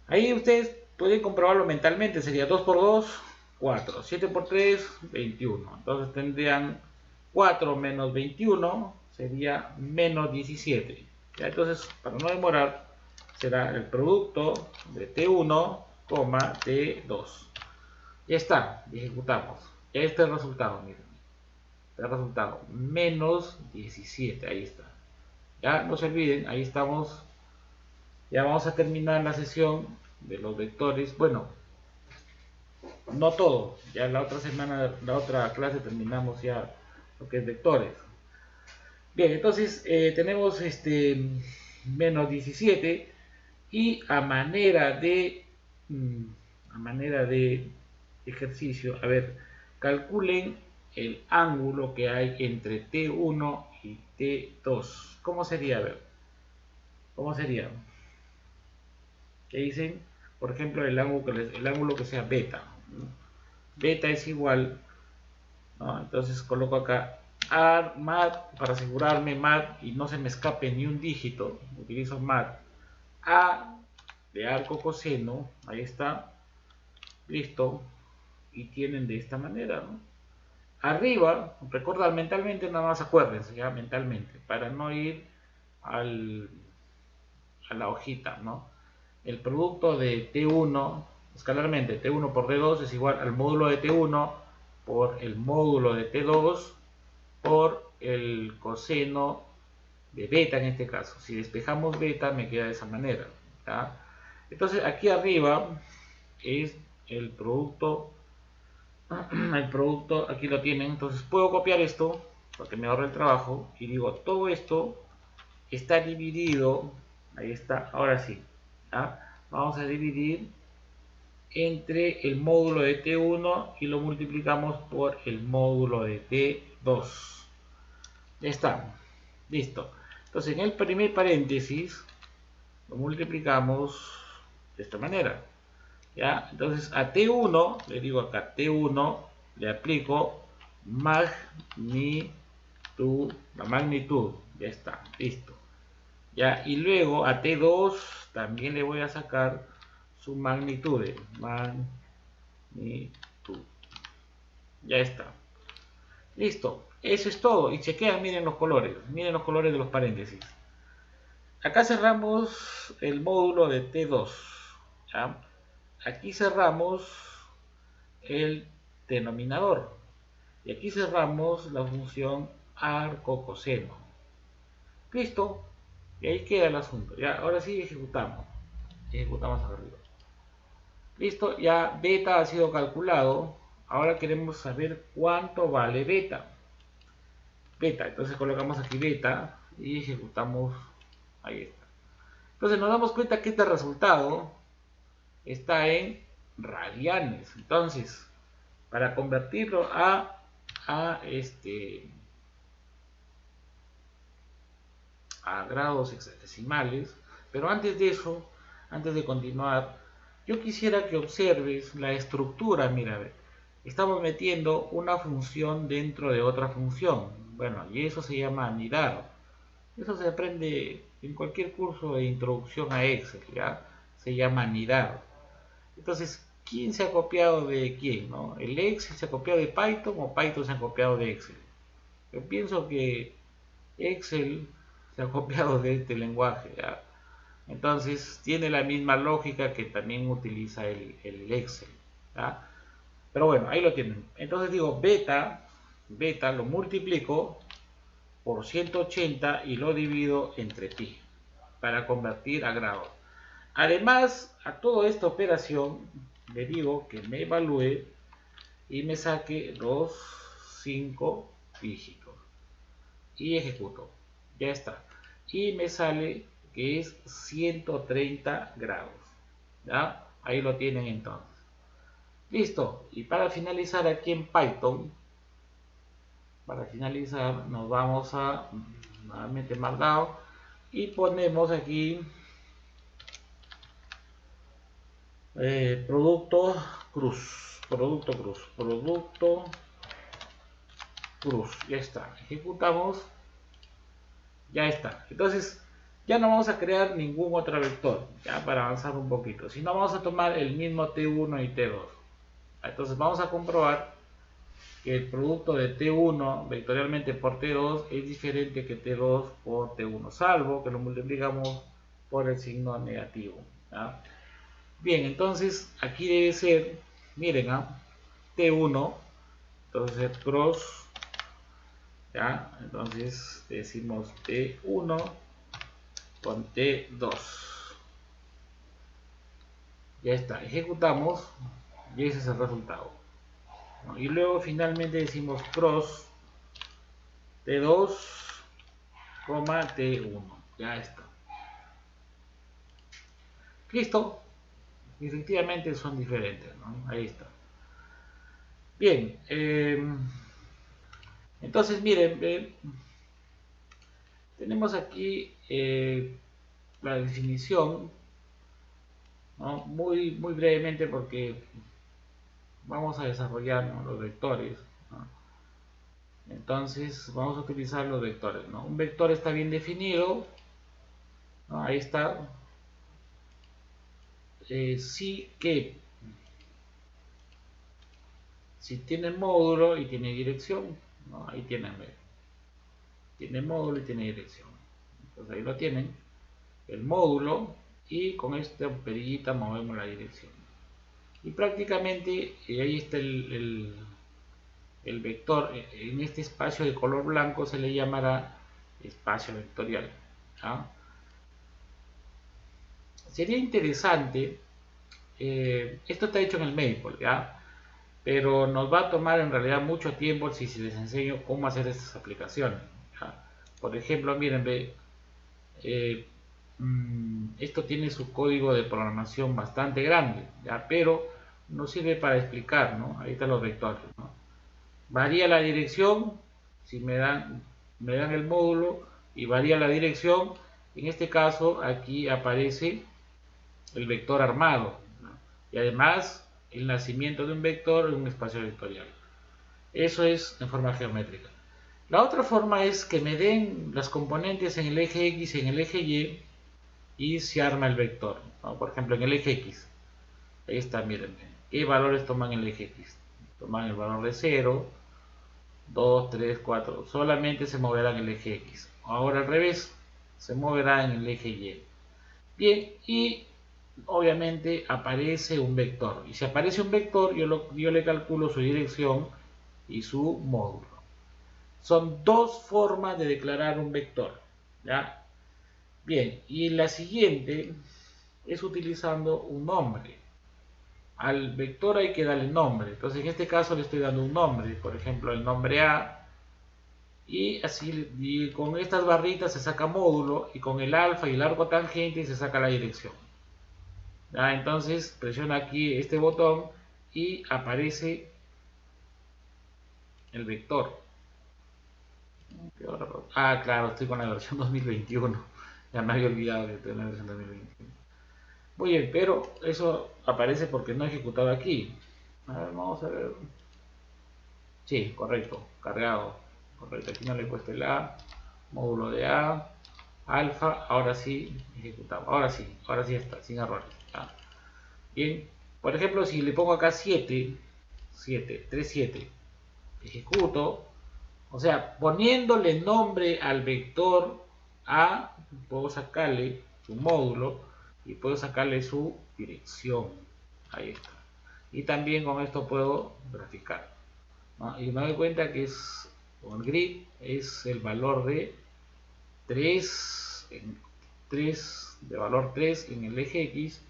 Ahí ustedes pueden comprobarlo mentalmente. Sería 2 por 2, 4. 7 por 3, 21. Entonces tendrían 4 menos 21 sería menos 17. ¿Ya? Entonces, para no demorar, será el producto de T1, T2. Ya está, ejecutamos. Ya está el resultado, miren. El resultado, menos 17, ahí está. Ya no se olviden, ahí estamos. Ya vamos a terminar la sesión de los vectores. Bueno, no todo. Ya la otra semana, la otra clase terminamos ya lo que es vectores. Bien, entonces tenemos menos 17 y a manera de ejercicio, a ver, calculen el ángulo que hay entre T1 y T2. ¿Cómo sería? A ver, ¿cómo sería? ¿Qué dicen? Por ejemplo, el ángulo que sea beta. Beta es igual, ¿no? Entonces coloco acá mat para asegurarme mat y no se me escape ni un dígito. Utilizo mat a de arco coseno, ahí está, listo, y tienen de esta manera, ¿no? Arriba, recordar mentalmente, nada más acuérdense, ya mentalmente, para no ir a la hojita, ¿no? El producto de T1, escalarmente, T1 por T2 es igual al módulo de T1 por el módulo de T2 por el coseno de beta en este caso. Si despejamos beta me queda de esa manera, ¿ya? Entonces aquí arriba es el producto, aquí lo tienen. Entonces puedo copiar esto porque me ahorra el trabajo y digo todo esto está dividido, ahí está, ahora sí, ¿ya? Vamos a dividir entre el módulo de T1 y lo multiplicamos por el módulo de T2. Ya está, listo. Entonces en el primer paréntesis lo multiplicamos de esta manera, ¿ya? Entonces a T1, le digo acá T1, le aplico magnitud, la magnitud, ya está, listo. ¿ya? Y luego a T2 también le voy a sacar su magnitud. Ya está. Listo. Eso es todo. Y chequean, miren los colores. Miren los colores de los paréntesis. Acá cerramos el módulo de T2. ¿Ya? Aquí cerramos el denominador. Y aquí cerramos la función arco coseno. Listo. Y ahí queda el asunto. Ya, ahora sí ejecutamos. Ejecutamos arriba. Listo, ya beta ha sido calculado. Ahora queremos saber cuánto vale beta. Beta, entonces colocamos aquí beta y ejecutamos. Ahí está. Entonces nos damos cuenta que este resultado está en radianes. Entonces, para convertirlo a grados hexadesimales, pero antes de eso, antes de continuar, yo quisiera que observes la estructura. Mira, estamos metiendo una función dentro de otra función. Bueno, y eso se llama anidar. Eso se aprende en cualquier curso de introducción a Excel, ¿ya? Se llama anidar. Entonces, ¿quién se ha copiado de quién, no? ¿El Excel se ha copiado de Python o Python se ha copiado de Excel? Yo pienso que Excel se ha copiado de este lenguaje, ¿ya? Entonces tiene la misma lógica que también utiliza el Excel, ¿ya? Pero bueno, ahí lo tienen. Entonces digo beta lo multiplico por 180 y lo divido entre pi para convertir a grados. Además, a toda esta operación le digo que me evalúe y me saque los 5 dígitos y ejecuto. Ya está. Y me sale que es 130 grados. ¿Ya? Ahí lo tienen entonces. Listo. Y para finalizar aquí en Python, para finalizar nos vamos a nuevamente Markdown y ponemos aquí producto cruz. Producto cruz. Ya está. Ejecutamos. Ya está. Entonces, ya no vamos a crear ningún otro vector, ya para avanzar un poquito, sino vamos a tomar el mismo T1 y T2. Entonces vamos a comprobar que el producto de T1 vectorialmente por T2 es diferente que T2 por T1, salvo que lo multiplicamos por el signo negativo, ¿ya? Bien, entonces aquí debe ser, miren, T1, entonces cross, ¿ya? Entonces decimos T1 con T2. Ya está, ejecutamos y ese es el resultado. Y luego finalmente decimos cross T2, T1. Ya está. Listo. Efectivamente son diferentes, ¿no? Ahí está. Bien. Entonces miren, tenemos aquí la definición, ¿no? Muy brevemente porque vamos a desarrollar, ¿no?, los vectores, ¿no? Entonces vamos a utilizar los vectores, ¿no? Un vector está bien definido, ¿no? Ahí está. Sí que si tiene módulo y tiene dirección, ¿no? Ahí tienen, tiene módulo y tiene dirección. Entonces ahí lo tienen, el módulo, y con esta perillita movemos la dirección. Y prácticamente ahí está el vector. En este espacio de color blanco se le llamará espacio vectorial, ¿ah? Sería interesante, esto está hecho en el Maple, ¿ya? Pero nos va a tomar en realidad mucho tiempo si les enseño cómo hacer estas aplicaciones, ¿ya? Por ejemplo, miren, esto tiene su código de programación bastante grande, ¿ya? Pero nos sirve para explicar, ¿no? Ahí están los vectores, ¿no? Varía la dirección, si me dan el módulo y varía la dirección. En este caso aquí aparece el vector armado, ¿no? Y además el nacimiento de un vector en un espacio vectorial. Eso es en forma geométrica. La otra forma es que me den las componentes en el eje X y en el eje Y se arma el vector, ¿no? Por ejemplo, en el eje X. Ahí está, miren. ¿Qué valores toman el eje X? Toman el valor de 0, 2, 3, 4. Solamente se moverá en el eje X. Ahora al revés, se moverá en el eje Y. Bien, y obviamente aparece un vector. Y si aparece un vector, yo le calculo su dirección y su módulo. Son dos formas de declarar un vector, ¿ya? Bien, y la siguiente es utilizando un nombre. Al vector hay que darle nombre. Entonces en este caso le estoy dando un nombre. Por ejemplo, el nombre A. Y así y con estas barritas se saca módulo. Y con el alfa y el arco tangente se saca la dirección. ¿Ya? Entonces presiona aquí este botón y aparece el vector. Ah, claro, estoy con la versión 2021. Ya me había olvidado de tener la versión 2021. Muy bien, pero eso aparece porque no he ejecutado aquí. A ver, vamos a ver. Sí, correcto, cargado. Correcto, aquí no le he puesto el A. Módulo de A. Alfa, ahora sí, ejecutado. Ahora sí está, sin errores. ¿Ya? Bien, por ejemplo, si le pongo acá 7, 3, 7, ejecuto. O sea, poniéndole nombre al vector A, puedo sacarle su módulo y puedo sacarle su dirección. Ahí está. Y también con esto puedo graficar, ¿no? Y me doy cuenta que es, con el grid, es el valor de 3, de valor 3 en el eje X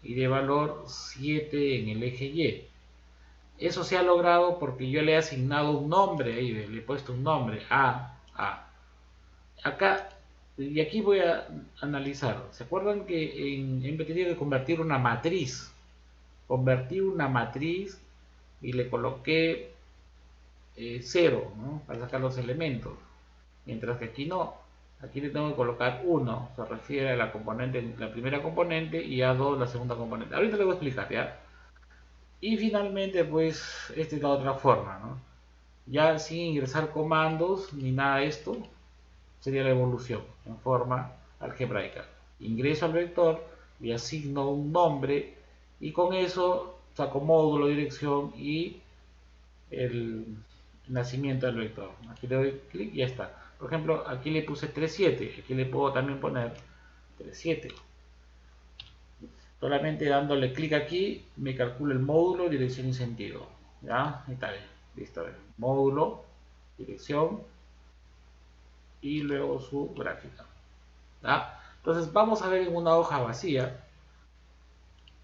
y de valor 7 en el eje Y. Eso se ha logrado porque yo le he asignado un nombre ahí, le he puesto un nombre, A. Acá, y aquí voy a analizar. ¿Se acuerdan que he tenido que convertir una matriz? Convertí una matriz y le coloqué 0, ¿no? Para sacar los elementos. Mientras que aquí no. Aquí le tengo que colocar 1. Se refiere a la componente, la primera componente, y a 2 la segunda componente. Ahorita le voy a explicar, ¿ya? Y finalmente, pues, esta es la otra forma, ¿no? Ya sin ingresar comandos ni nada de esto, sería la evolución en forma algebraica. Ingreso al vector, le asigno un nombre y con eso saco módulo, dirección y el nacimiento del vector. Aquí le doy clic y ya está. Por ejemplo, aquí le puse 37, aquí le puedo también poner 37. Solamente dándole clic aquí me calcula el módulo, dirección y sentido. ¿Ya? Ahí está bien. Listo. Módulo, dirección y luego su gráfica. ¿Ya? Entonces vamos a ver en una hoja vacía.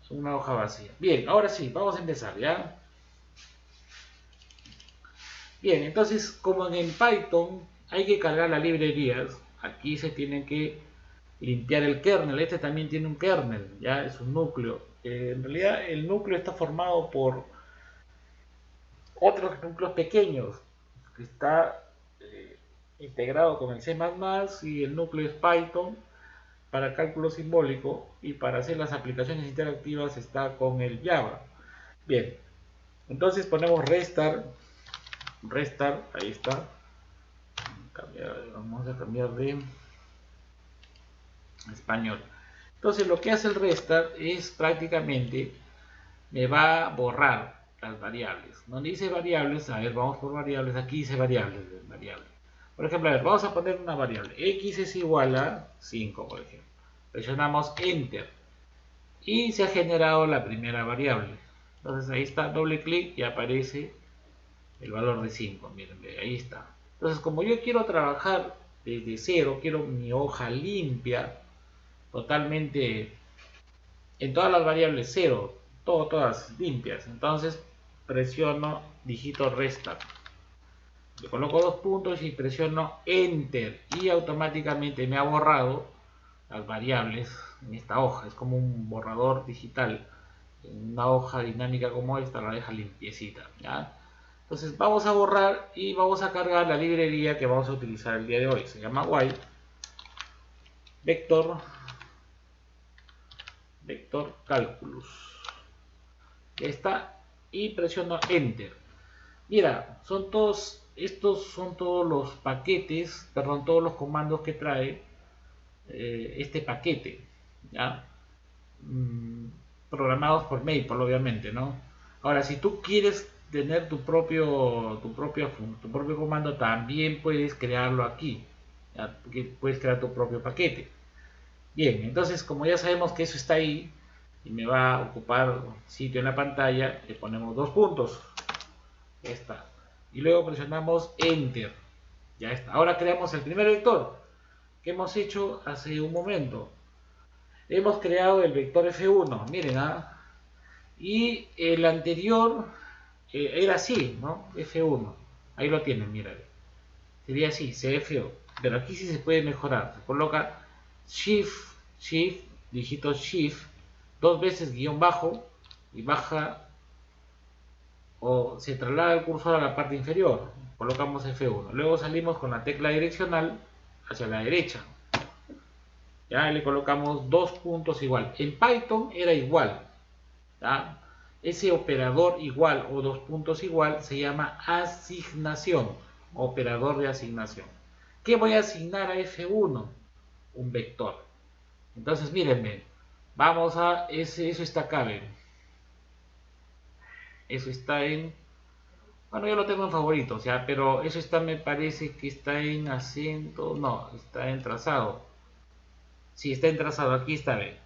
Una hoja vacía. Bien, ahora sí, vamos a empezar, ¿ya? Bien, entonces como en Python hay que cargar las librerías, aquí se tiene que limpiar el kernel. Este también tiene un kernel, ya es un núcleo. En realidad el núcleo está formado por otros núcleos pequeños que está integrado con el C++ y el núcleo es Python para cálculo simbólico y para hacer las aplicaciones interactivas está con el Java. Bien, entonces ponemos restart, ahí está. Vamos a cambiar de español. Entonces lo que hace el restart es prácticamente me va a borrar las variables. Donde dice variables, a ver, vamos por variables, aquí dice variables. Por ejemplo, a ver, vamos a poner una variable. X es igual a 5, por ejemplo. Presionamos Enter. Y se ha generado la primera variable. Entonces ahí está, doble clic y aparece el valor de 5. Miren, ahí está. Entonces como yo quiero trabajar desde cero, quiero mi hoja limpia, totalmente en todas las variables 0, todas limpias. Entonces presiono, digito restart. Le coloco 2 puntos y presiono enter y automáticamente me ha borrado las variables en esta hoja. Es como un borrador digital. En una hoja dinámica como esta la deja limpiecita, ¿ya? Entonces vamos a borrar y vamos a cargar la librería que vamos a utilizar el día de hoy. Se llama Y vector calculus. Ya está y presiono enter. Mira, son todos estos son todos los paquetes, perdón, todos los comandos que trae este paquete, ¿ya? Mm, programados por Maple, obviamente, ¿no? Ahora, si tú quieres tener tu propio comando, también puedes crearlo aquí, ¿ya? Puedes crear tu propio paquete. Bien, entonces como ya sabemos que eso está ahí y me va a ocupar sitio en la pantalla, le ponemos dos puntos. Ya está. Y luego presionamos Enter. Ya está. Ahora creamos el primer vector que hemos hecho hace un momento. Hemos creado el vector F1. Miren, y el anterior era así, ¿no? F1. Ahí lo tienen, miren. Sería así, CFO. Pero aquí sí se puede mejorar. Se coloca Shift, dígito Shift, dos veces guión bajo y baja o se traslada el cursor a la parte inferior. Colocamos F1. Luego salimos con la tecla direccional hacia la derecha. Ya le colocamos dos puntos igual. En Python era igual. ¿Ya? Ese operador igual o dos puntos igual se llama asignación. Operador de asignación. ¿Qué voy a asignar a F1? Un vector. Entonces, mírenme. Vamos a eso está acá, ven. Eso está en. Bueno, yo lo tengo en favoritos, ya, pero eso está, me parece que está en acento. No, está en trazado. Sí, está en trazado. Aquí está, ven.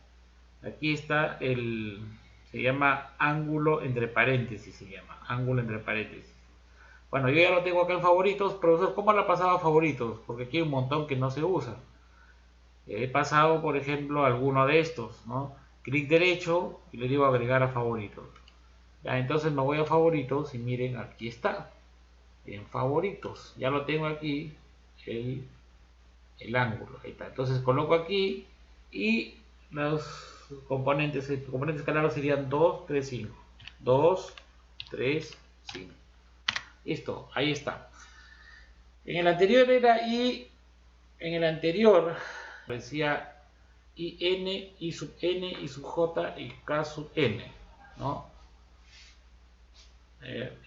Aquí está se llama ángulo entre paréntesis, se llama ángulo entre paréntesis. Bueno, yo ya lo tengo acá en favoritos, profesor, ¿cómo lo ha pasado a favoritos? Porque aquí hay un montón que no se usa. He pasado, por ejemplo, alguno de estos, ¿no? Clic derecho y le digo agregar a favoritos. Ya, entonces me voy a favoritos y miren, aquí está, en favoritos. Ya lo tengo aquí, el ángulo. Ahí está. Entonces coloco aquí y los componentes escalares serían 2, 3, 5. 2, 3, 5. Listo, ahí está. En el anterior era y en el anterior decía IN, I sub N, I sub J y K sub N, ¿no?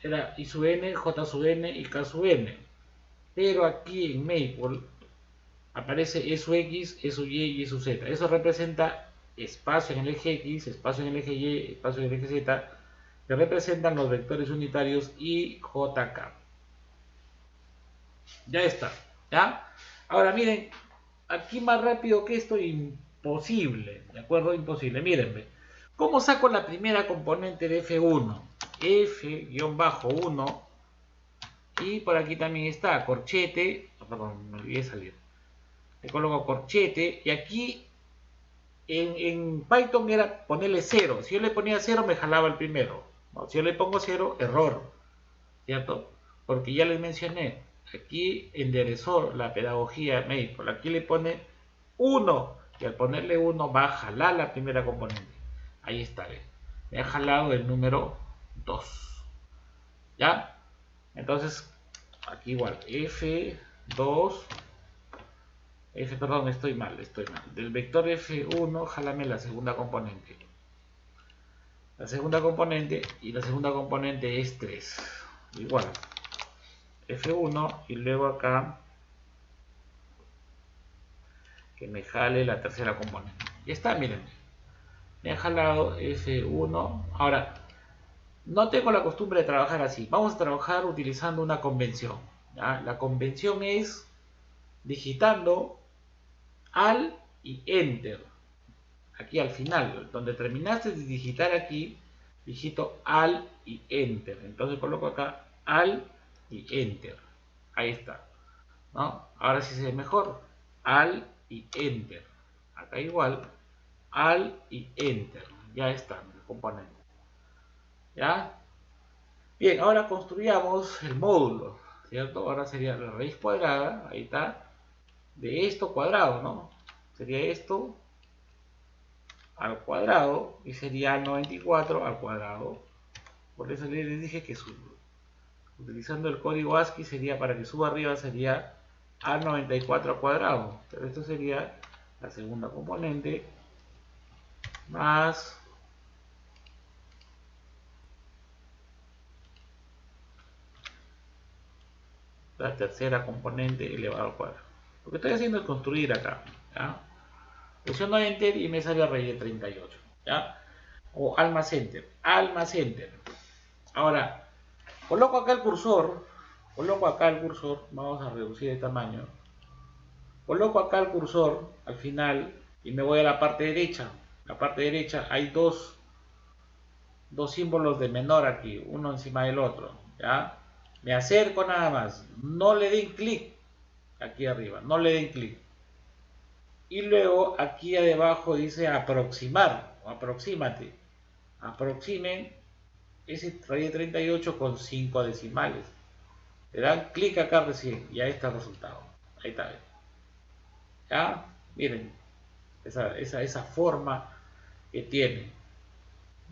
Era I sub N, J sub N y K sub N. Pero aquí en Maple aparece E sub X, E sub Y y E sub Z. Eso representa espacio en el eje X, espacio en el eje Y, espacio en el eje Z, que representan los vectores unitarios I, J, K. Ya está, ¿ya? Ahora miren, aquí más rápido que esto, imposible, ¿de acuerdo? Imposible, mírenme. ¿Cómo saco la primera componente de F1? F-1 y por aquí también está corchete, perdón, me olvidé salir. Le coloco corchete y aquí en Python era ponerle 0. Si yo le ponía 0 me jalaba el primero. ¿No? Si yo le pongo 0, error, ¿cierto? Porque ya les mencioné, aquí enderezó la pedagogía Maple. Aquí le pone 1 y al ponerle 1 va a jalar la primera componente. Ahí está, ¿ven? Me ha jalado el número 2. ¿Ya? Entonces, aquí igual, F2, perdón, estoy mal. Del vector F1, jálame la segunda componente. La segunda componente y la segunda componente es 3. Igual, F1 y luego acá que me jale la tercera componente. Ya está, miren. Me ha jalado F1. Ahora, no tengo la costumbre de trabajar así. Vamos a trabajar utilizando una convención. ¿Ya? La convención es digitando al y enter. Aquí al final, donde terminaste de digitar aquí, digito al y enter. Entonces coloco acá al y enter. Ahí está, ¿no? Ahora sí se ve mejor. Al y enter. Acá igual, al y enter. Ya está el componente. ¿Ya? Bien, ahora construyamos el módulo, ¿cierto? Ahora sería la raíz cuadrada, ahí está, de esto cuadrado, ¿no? Sería esto al cuadrado y sería 94 al cuadrado. Por eso les dije que utilizando el código ASCII sería, para que suba arriba sería a 94 al cuadrado. Pero esto sería la segunda componente más la tercera componente elevado al cuadrado. Lo que estoy haciendo es construir acá, ¿ya? Presiono Enter y me sale raíz de 38, ¿ya? O Alma Center, Alma Center. Ahora, coloco acá el cursor, vamos a reducir el tamaño. Coloco acá el cursor al final y me voy a la parte derecha. La parte derecha hay dos símbolos de menor aquí, uno encima del otro, ¿ya? Me acerco nada más, no le den clic aquí arriba, no le den clic. Y luego aquí debajo dice aproximar o aproxímate. Aproximen ese raíz de 38 con 5 decimales. Le dan clic acá recién y ahí está el resultado. Ahí está. ¿Ya? Miren, esa forma que tiene.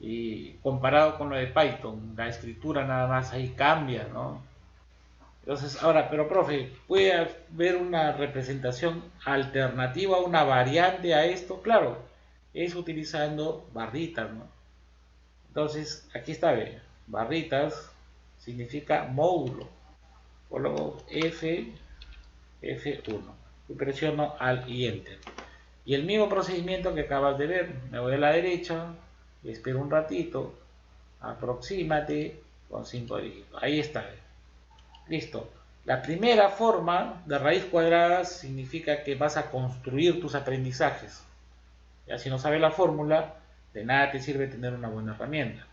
Y comparado con lo de Python, la escritura nada más ahí cambia, ¿no? Entonces, ahora, pero profe, ¿puede haber una representación alternativa, una variante a esto? Claro, es utilizando barritas, ¿no? Entonces, aquí está, ve, barritas significa módulo. Coloco F1 y presiono Alt y Enter. Y el mismo procedimiento que acabas de ver, me voy a la derecha, espero un ratito, aproxímate con 5 dígitos. Ahí está. Listo. La primera forma de raíz cuadrada significa que vas a construir tus aprendizajes. Ya si no sabes la fórmula, de nada te sirve tener una buena herramienta.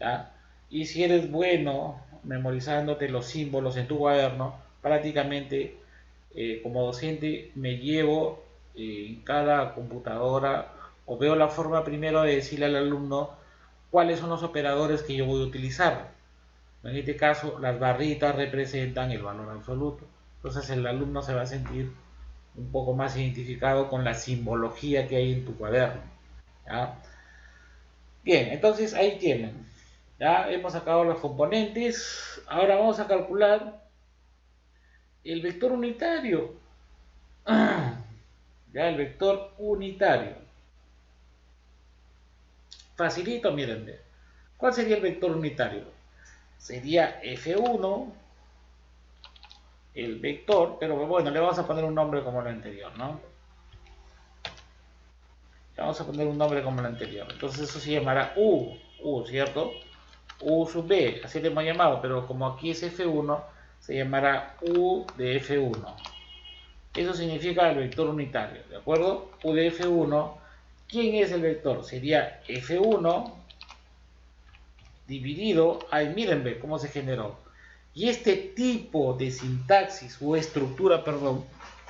¿Ya? Y si eres bueno memorizándote los símbolos en tu cuaderno, prácticamente como docente me llevo en cada computadora o veo la forma primero de decirle al alumno cuáles son los operadores que yo voy a utilizar. En este caso, las barritas representan el valor absoluto. Entonces el alumno se va a sentir un poco más identificado con la simbología que hay en tu cuaderno. ¿Ya? Bien, entonces ahí tienen. Ya hemos sacado los componentes. Ahora vamos a calcular el vector unitario. Ya, el vector unitario. Facilito, miren. ¿Cuál sería el vector unitario? Sería F1, el vector, pero bueno, le vamos a poner un nombre como el anterior, ¿no? Le vamos a poner un nombre como el anterior. Entonces eso se llamará U, ¿cierto? U sub B, así le hemos llamado, pero como aquí es F1, se llamará U de F1. Eso significa el vector unitario, ¿de acuerdo? U de F1, ¿quién es el vector? Sería F1 dividido, ahí mírenme cómo se generó. Y este tipo de sintaxis o estructura, perdón,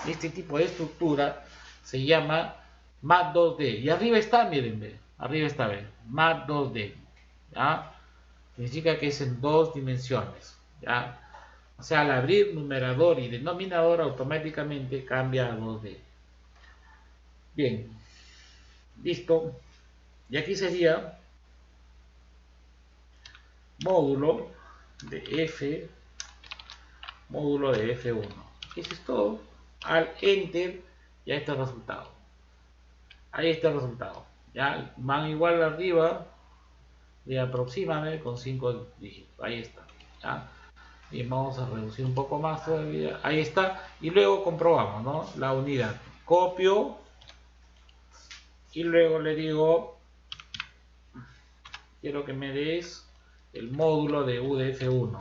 este tipo de estructura se llama mat2d. Y arriba está, mírenme, arriba está, ven, mat2d. ¿Ya? Significa que es en dos dimensiones. ¿Ya? O sea, al abrir numerador y denominador automáticamente cambia a 2D. Bien, listo. Y aquí sería módulo de F, módulo de F1. Eso es todo. Al Enter, ya está el resultado. Ahí está el resultado. Ya van igual arriba y aproxímame con 5 dígitos. Ahí está. ¿Ya? Y vamos a reducir un poco más todavía. Ahí está. Y luego comprobamos, ¿no? La unidad. Copio. Y luego le digo, quiero que me des el módulo de UDF1.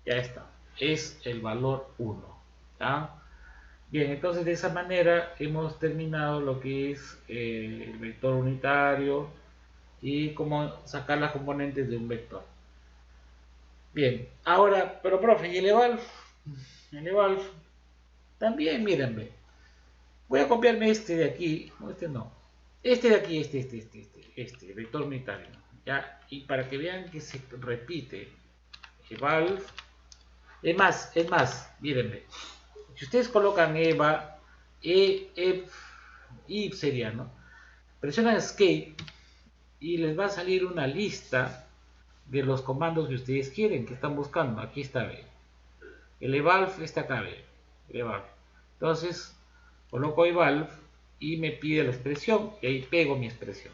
Ya está. Es el valor 1. ¿Ya? Bien, entonces de esa manera hemos terminado lo que es el vector unitario y cómo sacar las componentes de un vector. Bien, ahora, pero profe, ¿y el evalf? El evalf también, mírenme. Voy a copiarme este de aquí, no, este no. Este de aquí, este, vector unitario. ¿Ya? Y para que vean que se repite, evalf. Es más, mírenme. Si ustedes colocan eva, if sería, ¿no? Presionan escape y les va a salir una lista de los comandos que ustedes quieren, que están buscando. Aquí está, ve. El evalf está acá, ve. El evalf. Entonces, coloco evalf y me pide la expresión y ahí pego mi expresión.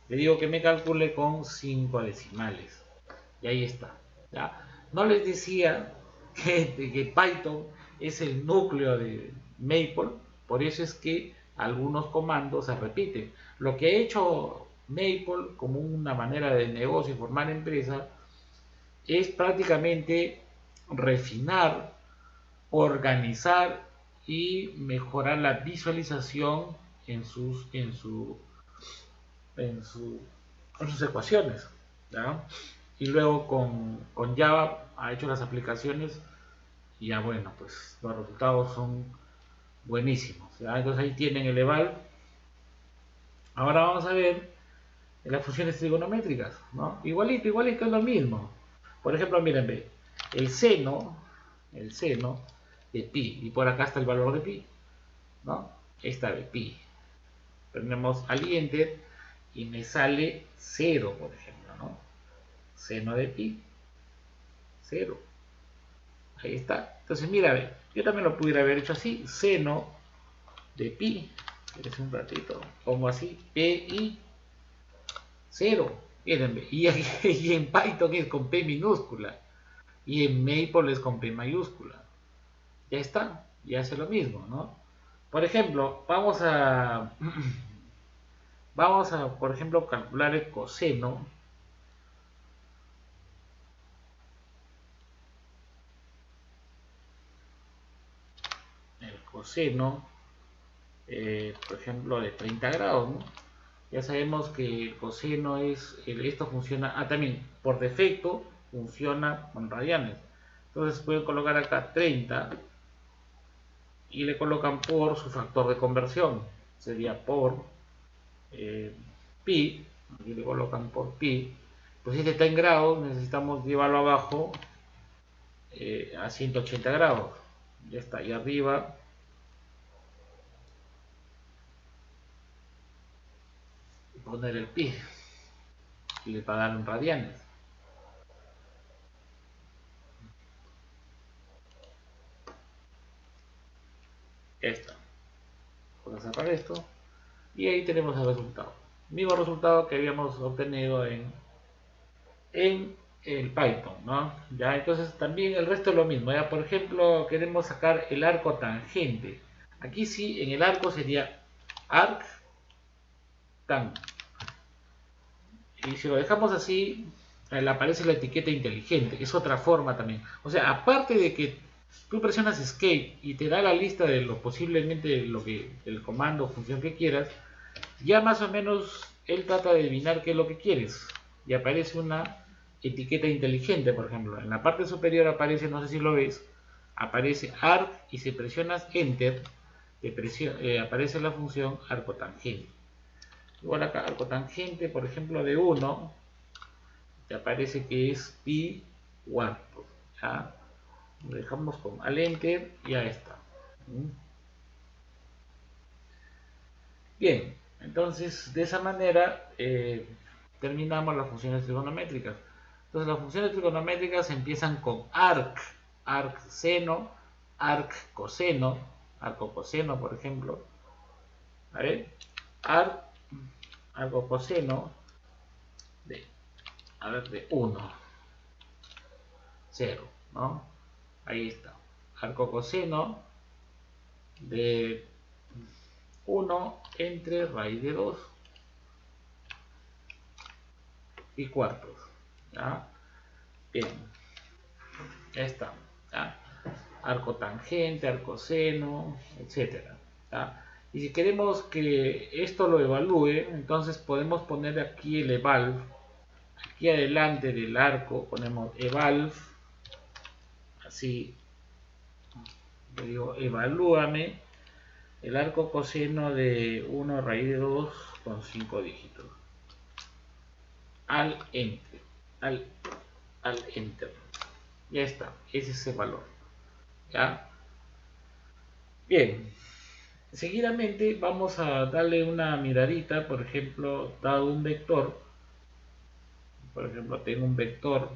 Le digo que me calcule con 5 decimales y ahí está. ¿Ya? No les decía que Python es el núcleo de Maple, por eso es que algunos comandos se repiten. Lo que ha hecho Maple como una manera de negocio y formar empresa es prácticamente refinar, organizar y mejorar la visualización en en, su, en sus ecuaciones, ¿ya? Y luego con Java ha hecho las aplicaciones y ya bueno, pues los resultados son buenísimos, ¿ya? Entonces ahí tienen el eval. Ahora vamos a ver las funciones trigonométricas, ¿no? Igualito es lo mismo. Por ejemplo, miren, ve, el seno, el seno de pi, y por acá está el valor de pi, ¿no? Esta de pi. Prendemos al enter y me sale 0, por ejemplo, ¿no? Seno de pi, 0. Ahí está. Entonces, mira, yo también lo pudiera haber hecho así, seno de pi, es un ratito, pongo así, pi, 0. Miren, y en Python es con P minúscula, y en Maple es con P mayúscula. Ya está, ya hace lo mismo, ¿no? Por ejemplo, vamos a, por ejemplo, calcular el coseno. El coseno, por ejemplo, de 30 grados, ¿no? Ya sabemos que el coseno esto funciona, también por defecto funciona con radianes. Entonces pueden colocar acá 30 y le colocan por su factor de conversión. Sería por pi, aquí le colocan por pi. Pues si este está en grados, necesitamos llevarlo abajo a 180 grados. Ya está, y arriba poner el pi y le pagar en radianes. Ya está. Voy a cerrar esto y ahí tenemos el resultado. Mismo resultado que habíamos obtenido en el Python, ¿no? Ya, entonces también el resto es lo mismo. Ya, por ejemplo, queremos sacar el arco tangente. Aquí sí, en el arco sería arc tan. Y si lo dejamos así, le aparece la etiqueta inteligente, que es otra forma también. O sea, aparte de que tú presionas escape y te da la lista de lo posiblemente el comando o función que quieras, ya más o menos él trata de adivinar qué es lo que quieres. Y aparece una etiqueta inteligente, por ejemplo. En la parte superior aparece, no sé si lo ves, aparece arc y si presionas enter, aparece la función arco tangente. Igual acá arco tangente, por ejemplo, de 1, te aparece que es pi cuarto. ¿Ya? Lo dejamos con al enter y ya está. Bien, entonces de esa manera terminamos las funciones trigonométricas. Entonces las funciones trigonométricas empiezan con arc seno, arc coseno, arco coseno por ejemplo, ¿vale? Arco coseno de, de 1, 0, ¿no? Ahí está. Arco coseno de 1 entre raíz de 2 y cuartos. ¿Ya? Bien, ya está. ¿Ya? Arco tangente, arco seno, etcétera. ¿Ya? Y si queremos que esto lo evalúe, entonces podemos poner aquí el eval. Aquí adelante del arco ponemos eval. Así, le digo, evalúame el arco coseno de 1 raíz de 2 con 5 dígitos. Al enter. Al enter. Ya está, ese es el valor. ¿Ya? Bien, seguidamente vamos a darle una miradita, por ejemplo, dado un vector, por ejemplo, tengo un vector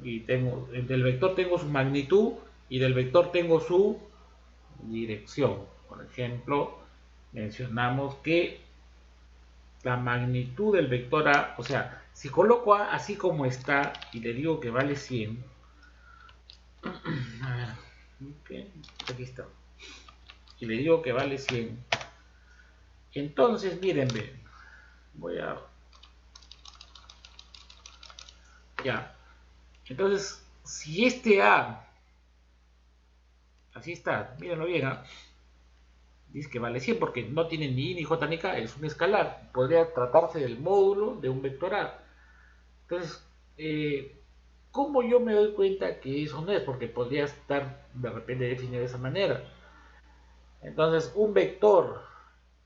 y del vector tengo su magnitud y del vector tengo su dirección. Por ejemplo, mencionamos que la magnitud del vector A, o sea, si coloco A así como está y le digo que vale 100, A ver, ok, aquí está. Y le digo que vale 100. Entonces, mírenme, voy a... Ya. Entonces, si este A, así está, mírenlo bien, ¿ah? Dice que vale 100 porque no tiene ni I, ni J, ni K, es un escalar. Podría tratarse del módulo de un vector A. Entonces, ¿cómo yo me doy cuenta que eso no es? Porque podría estar de repente definido de esa manera. Entonces, un vector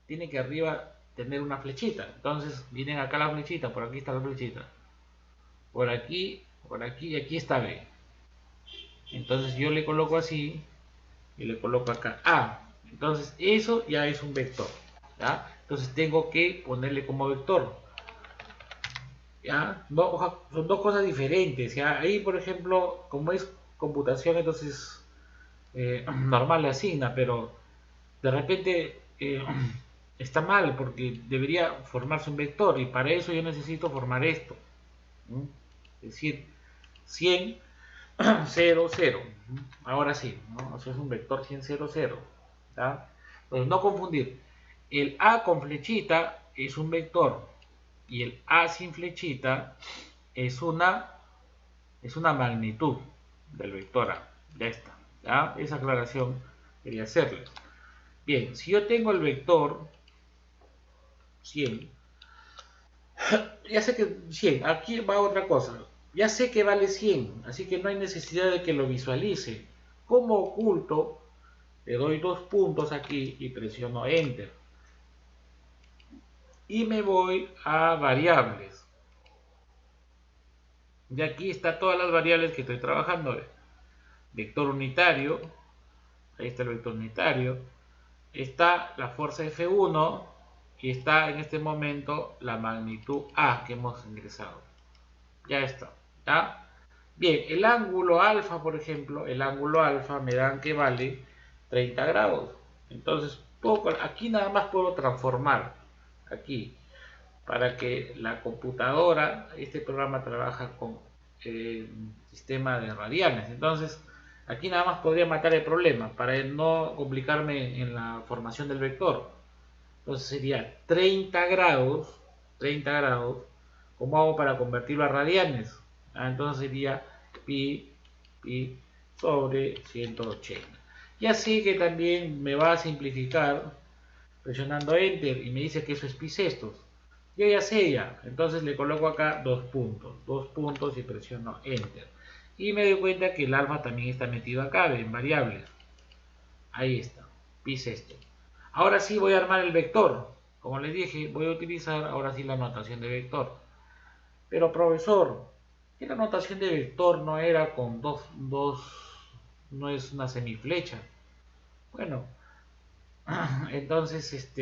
tiene que arriba tener una flechita. Entonces, vienen acá la flechita, por aquí está la flechita. Por aquí y aquí está B. Entonces, yo le coloco así y le coloco acá A. Entonces, eso ya es un vector. ¿Ya? Entonces, tengo que ponerle como vector. ¿Ya? No, son dos cosas diferentes. ¿Ya? Ahí, por ejemplo, como es computación, entonces normal le asigna, pero de repente está mal porque debería formarse un vector y para eso yo necesito formar esto. ¿Mm? Es decir, 100, 0, 0. Ahora sí, ¿no? Eso es un vector 100, 0, 0. ¿Ya? Entonces, no confundir. El A con flechita es un vector y el A sin flechita es una magnitud del vector A. Ya está. ¿Ya? Esa aclaración quería hacerle. Bien, si yo tengo el vector 100, ya sé que 100, aquí va otra cosa. Ya sé que vale 100, así que no hay necesidad de que lo visualice. Como oculto, le doy dos puntos aquí y presiono Enter. Y me voy a variables. Y aquí están todas las variables que estoy trabajando. Vector unitario, ahí está el vector unitario. Está la fuerza F1 y está en este momento la magnitud A que hemos ingresado. Ya está. ¿Ya? Bien, el ángulo alfa, por ejemplo, el ángulo alfa me dan que vale 30 grados. Entonces, aquí nada más puedo transformar. Aquí, para que la computadora, este programa trabaja con sistema de radianes. Entonces, aquí nada más podría matar el problema para no complicarme en la formación del vector. Entonces sería 30 grados, 30 grados. ¿Cómo hago para convertirlo a radianes? Entonces sería pi sobre 180. Y así que también me va a simplificar presionando Enter y me dice que eso es pi sextos. Yo ya sé ya, entonces le coloco acá dos puntos y presiono Enter. Y me doy cuenta que el alfa también está metido acá en variables. Ahí está, pi sexto. Ahora sí voy a armar el vector. Como les dije, voy a utilizar ahora sí la notación de vector. Pero profesor, ¿qué la notación de vector no era con no es una semiflecha? Bueno, entonces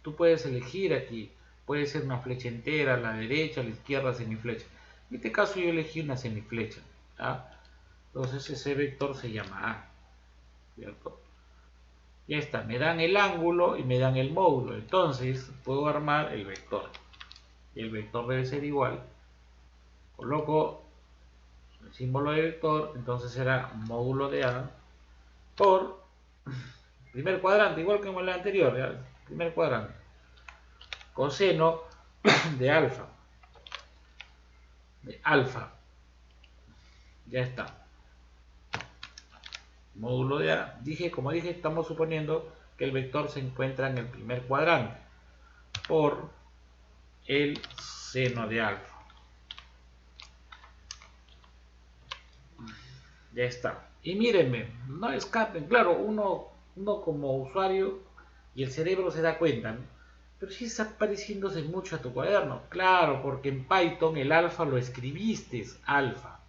tú puedes elegir aquí. Puede ser una flecha entera, a la derecha, a la izquierda, semiflecha. En este caso yo elegí una semiflecha. ¿Ya? Entonces ese vector se llama A. ¿Cierto? Ya está, me dan el ángulo y me dan el módulo. Entonces puedo armar el vector. Y el vector debe ser igual. Coloco el símbolo de vector, entonces será módulo de A por primer cuadrante, igual que en el anterior, ¿ya? Primer cuadrante. Coseno de alfa. De alfa. Ya está. Módulo de A. Como dije, estamos suponiendo que el vector se encuentra en el primer cuadrante por el seno de alfa. Ya está. Y mírenme, no escapen. Claro, uno como usuario y el cerebro se da cuenta, ¿no? Pero si está pareciéndose mucho a tu cuaderno. Claro, porque en Python el alfa lo escribiste, alfa,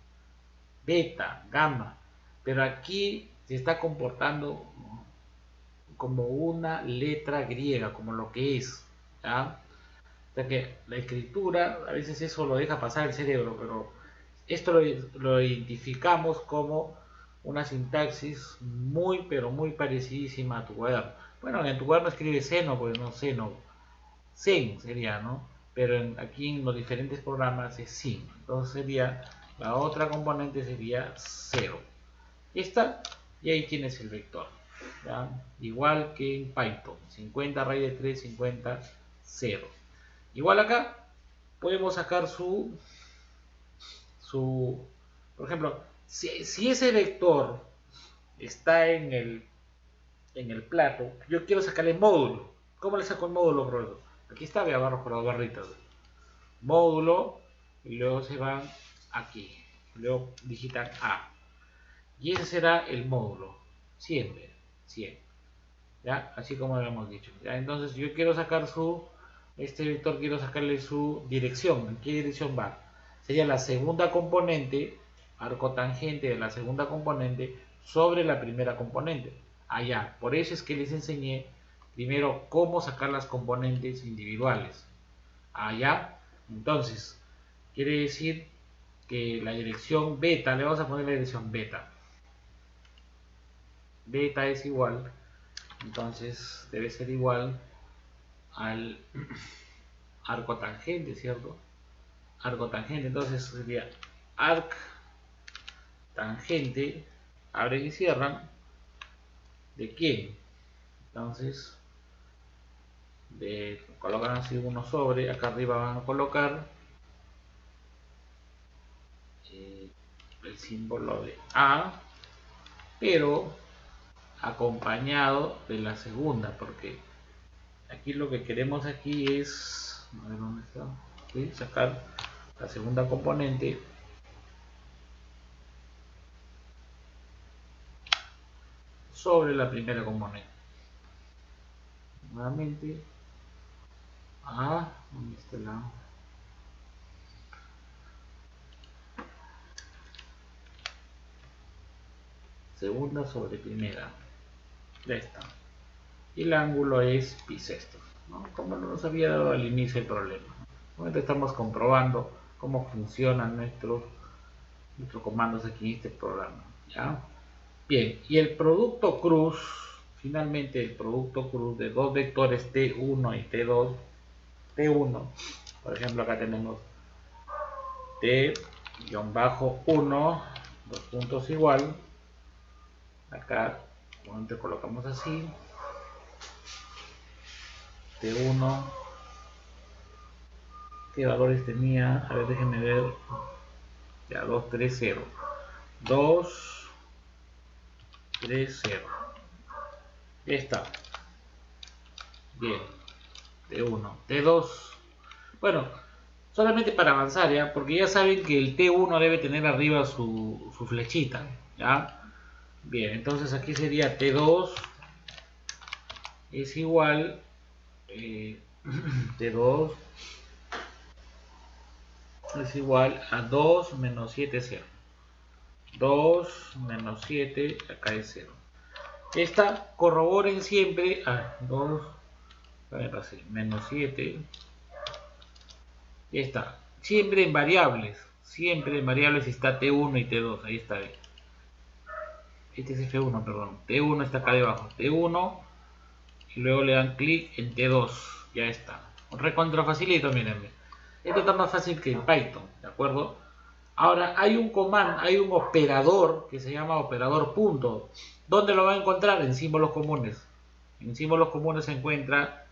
beta, gamma. Pero aquí se está comportando como una letra griega, como lo que es. ¿Ya? O sea que la escritura, a veces eso lo deja pasar el cerebro, pero esto lo identificamos como una sintaxis muy, pero muy parecidísima a tu cuaderno. Bueno, en tu cuaderno escribe seno, pues no seno, sen sería, ¿no? Pero aquí en los diferentes programas es sin. Entonces sería La otra componente sería 0. Esta, y ahí tienes el vector. ¿Ya? Igual que en Python. 50 raíz de 3, 50, 0. Igual acá podemos sacar por ejemplo, si ese vector está en el plato, yo quiero sacarle módulo. ¿Cómo le saco el módulo, profesor? Aquí está, ve abajo por las barritas. Módulo, y luego se van aquí. Luego digitan A. Y ese será el módulo. Siempre, 100. ¿Ya? Así como habíamos dicho. ¿Ya? Entonces yo quiero sacar este vector quiero sacarle su dirección. ¿En qué dirección va? Sería la segunda componente, arco tangente de la segunda componente sobre la primera componente. Allá. Por eso es que les enseñé primero cómo sacar las componentes individuales. Allá. Entonces, quiere decir que la dirección beta, le vamos a poner la dirección beta. Beta es igual, entonces debe ser igual al arco tangente, ¿cierto? Arco tangente, entonces sería arc tangente, abren y cierran, ¿de quién? Entonces, colocan así uno sobre, acá arriba van a colocar el símbolo de A, pero acompañado de la segunda, porque aquí lo que queremos aquí es, a ver dónde está, ¿sí? Sacar la segunda componente sobre la primera componente. Nuevamente, ¿dónde está la? Segunda sobre primera. Ya está. Y el ángulo es bisexto, ¿no? Como nos había dado al inicio el problema. Ahorita estamos comprobando cómo funcionan nuestros comandos aquí en este programa. ¿Ya? Bien, y el producto cruz, finalmente el producto cruz de dos vectores T1 y T2, T1, por ejemplo acá tenemos T-1, dos puntos igual, acá te colocamos así, T1, ¿qué valores tenía? A ver, déjenme ver, ya 2, 3, 0, 2, 3, 0, ya está, bien, T1, T2, bueno, solamente para avanzar, ¿ya? Porque ya saben que el T1 debe tener arriba su flechita, ¿ya? Bien, entonces aquí sería T2 es igual T2 es igual a 2 menos 7, 0. 2 menos 7, acá es 0. Esta corroboren siempre, 2, menos 7, ya está. Siempre en variables está T1 y T2, ahí está. Este es F1, perdón. T1 está acá debajo. T1 y luego le dan clic en T2, ya está. Recontra facilito, mírenme. Esto está más fácil que en Python, ¿de acuerdo? Ahora hay un operador que se llama operador punto. ¿Dónde lo va a encontrar? En símbolos comunes. En símbolos comunes se encuentra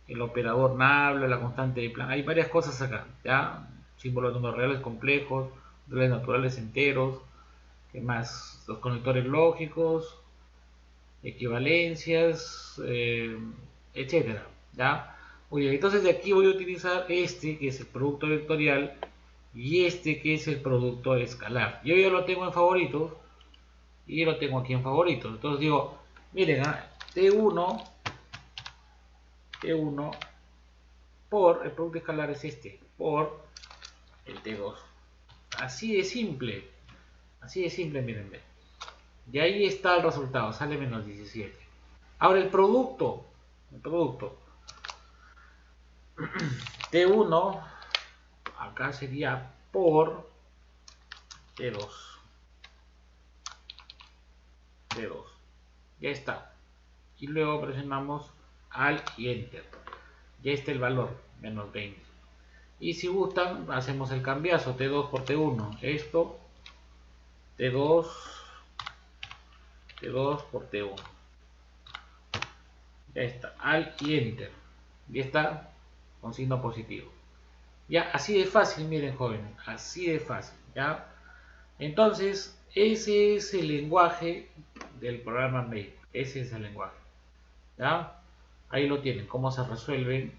el operador nabla, la constante de plan. Hay varias cosas acá, ¿ya? Símbolos de números reales complejos, reales naturales enteros, ¿qué más? Los conectores lógicos, equivalencias, etcétera, ¿ya? Muy bien, entonces de aquí voy a utilizar este que es el producto vectorial y este que es el producto escalar. Yo ya lo tengo en favoritos y lo tengo aquí en favoritos. Entonces digo, miren, T1 por el producto escalar es este, por el T2. Así de simple, miren. Y ahí está el resultado, sale menos 17. Ahora el producto T1 acá sería por T2. Ya está. Y luego presionamos Alt y Enter. Ya está el valor, menos 20. Y si gustan, hacemos el cambiazo, T2 por T1. Esto, T2, T2 por T1. Ya está, Alt y Enter. Y está con signo positivo. Ya, así de fácil, miren jóvenes, así de fácil, ¿ya? Entonces, ese es el lenguaje del programa Mail. Ese es el lenguaje, ¿ya? Ahí lo tienen, cómo se resuelven.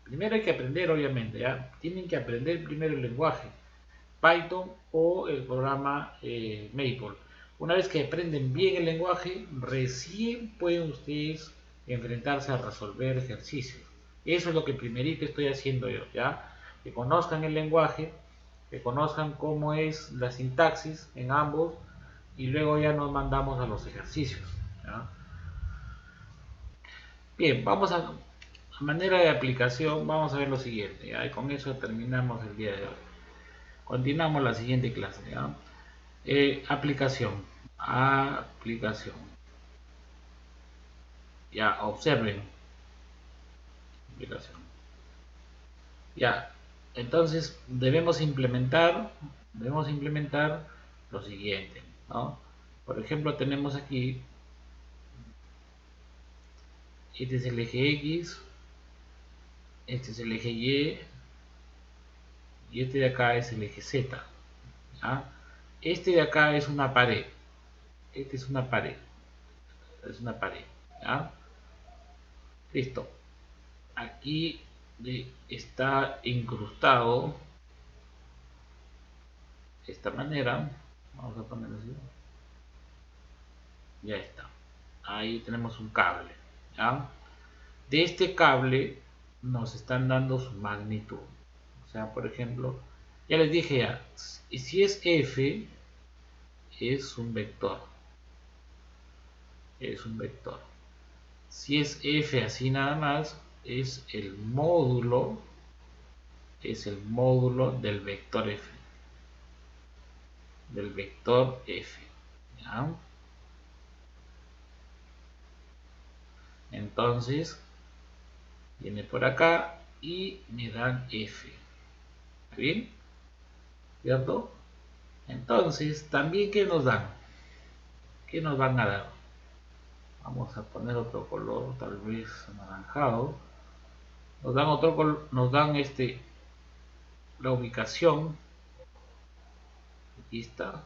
Primero hay que aprender, obviamente, ¿ya? Tienen que aprender primero el lenguaje, Python o el programa Maple. Una vez que aprenden bien el lenguaje, recién pueden ustedes enfrentarse a resolver ejercicios. Eso es lo que primerito estoy haciendo yo, ¿ya? Que conozcan el lenguaje, que conozcan cómo es la sintaxis en ambos y luego ya nos mandamos a los ejercicios, ¿ya? Bien, vamos a manera de aplicación, vamos a ver lo siguiente, ¿ya? Y con eso terminamos el día de hoy. Continuamos la siguiente clase, ¿ya? Aplicación. Aplicación. Ya, observen. Aplicación. Ya, entonces debemos implementar lo siguiente, ¿no? Por ejemplo, tenemos aquí, este es el eje X, este es el eje y este de acá es el eje Z, ¿ya? Este de acá es una pared, este es una pared, ¿ya? Listo. Aquí está incrustado de esta manera. Vamos a ponerlo así. Ya está. Ahí tenemos un cable, ¿ya? De este cable nos están dando su magnitud. O sea, por ejemplo, ya les dije ya, si es F, es un vector. Es un vector. Si es F así nada más, es el módulo del vector F. Del vector F. ¿Ya? Entonces, viene por acá y me dan F. ¿Está bien? ¿Cierto? Entonces, también, ¿qué nos dan? ¿Qué nos van a dar? Vamos a poner otro color, tal vez anaranjado. Nos dan otro color, nos dan la ubicación. Aquí está,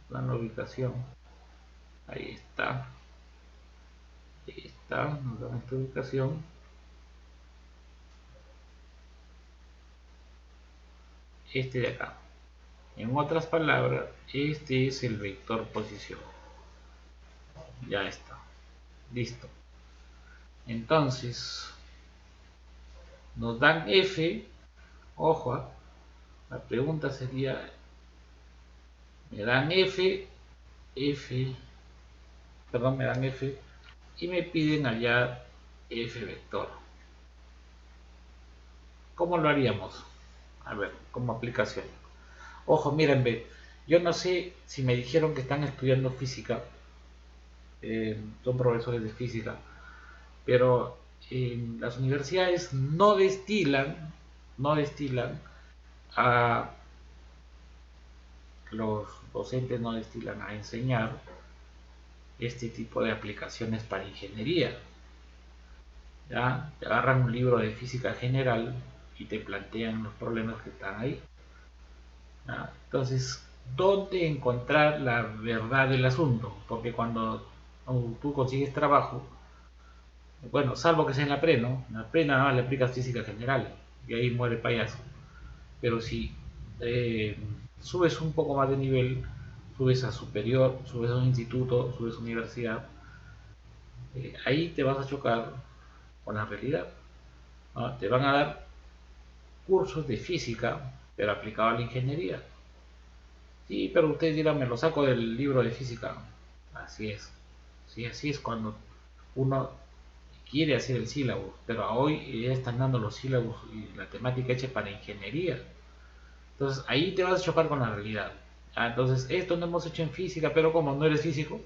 dan la ubicación. Ahí está. Ahí está, nos dan esta ubicación. Este de acá. En otras palabras, este es el vector posición. Ya está. Listo. Entonces, nos dan F. Ojo, la pregunta sería, me dan F, me dan F y me piden hallar F vector. ¿Cómo lo haríamos? A ver, como aplicación. Ojo, miren, ve, yo no sé si me dijeron que están estudiando física, son profesores de física, pero en las universidades no destilan a los docentes no destilan a enseñar este tipo de aplicaciones para ingeniería. ¿Ya? Te agarran un libro de física general y te plantean los problemas que están ahí. ¿Ya? Entonces, ¿dónde encontrar la verdad del asunto? Porque cuando tú consigues trabajo, bueno, salvo que sea en la pre, ¿no? En la pre nada más le aplicas física general y ahí muere el payaso. Pero si subes un poco más de nivel, subes a superior, subes a un instituto, subes a universidad, ahí te vas a chocar con la realidad, ¿no? Te van a dar cursos de física, pero aplicado a la ingeniería. Sí, pero ustedes dirán, me lo saco del libro de física. Así es. Sí, así es cuando uno quiere hacer el sílabo, pero hoy ya están dando los sílabos y la temática hecha para ingeniería. Entonces ahí te vas a chocar con la realidad. Entonces esto no hemos hecho en física, pero como no eres físico,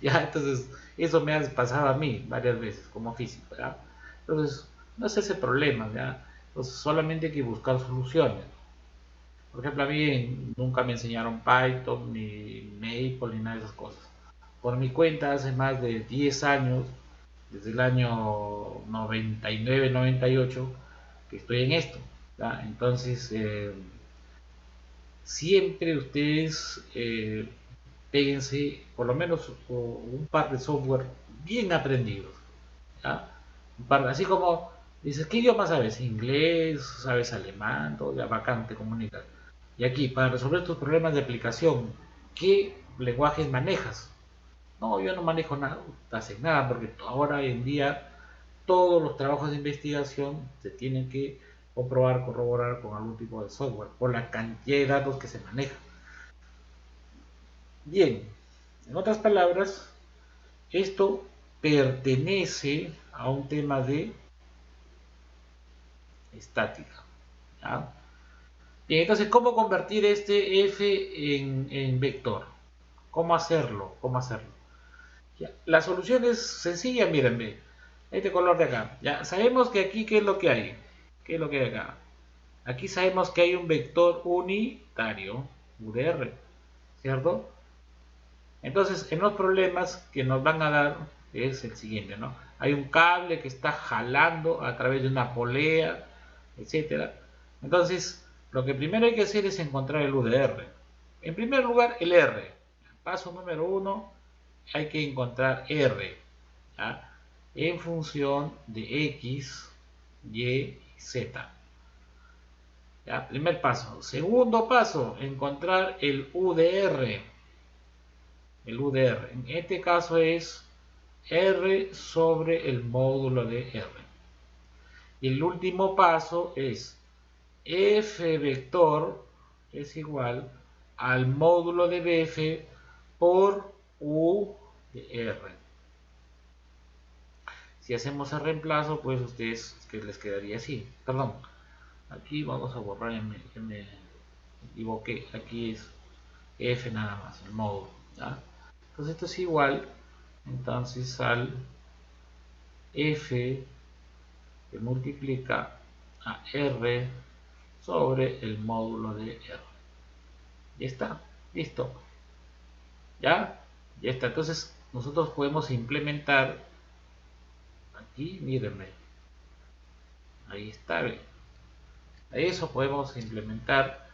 ya, entonces eso me ha pasado a mí varias veces como físico. ¿Ya? Entonces No es ese problema, ¿ya? Entonces solamente hay que buscar soluciones. Por ejemplo, a mí nunca me enseñaron Python, ni Maple, ni nada de esas cosas. Por mi cuenta, hace más de 10 años, desde el año 99-98, que estoy en esto, ¿ya? Entonces, siempre ustedes péguense por lo menos un par de software bien aprendidos, ¿ya? Así como dices, ¿qué idioma sabes? Inglés, sabes alemán, todo ya bacán, te comunicas. Y aquí, para resolver tus problemas de aplicación, ¿qué lenguajes manejas? No, yo no manejo nada, hacen nada, porque ahora en día todos los trabajos de investigación se tienen que comprobar, corroborar con algún tipo de software, por la cantidad de datos que se manejan. Bien, en otras palabras, esto pertenece a un tema de estática. ¿Ya? Bien, entonces, ¿cómo convertir este f en vector? ¿Cómo hacerlo? ¿Cómo hacerlo? Ya, la solución es sencilla, miren, ve. Este color de acá. Ya, sabemos que aquí, ¿qué es lo que hay? ¿Qué es lo que hay acá? Aquí sabemos que hay un vector unitario, UDR, ¿cierto? Entonces, en los problemas que nos van a dar es el siguiente, ¿no? Hay un cable que está jalando a través de una polea, etcétera. Entonces, lo que primero hay que hacer es encontrar el UDR. En primer lugar, el R. Paso número uno, hay que encontrar R, ¿ya? En función de X, Y y Z. ¿Ya? Primer paso. Segundo paso, encontrar el UDR. El UDR. En este caso es R sobre el módulo de R. Y el último paso es F vector es igual al módulo de BF por U de R. Si hacemos el reemplazo, pues ustedes que les quedaría así. Perdón, aquí vamos a borrar, me equivoqué. Aquí es F nada más, el módulo. ¿Ya? Entonces esto es igual entonces al F que multiplica a R sobre el módulo de R. Ya está, listo. ¿Ya? Ya está. Entonces nosotros podemos implementar aquí, mírenme. Ahí está. Eso podemos implementar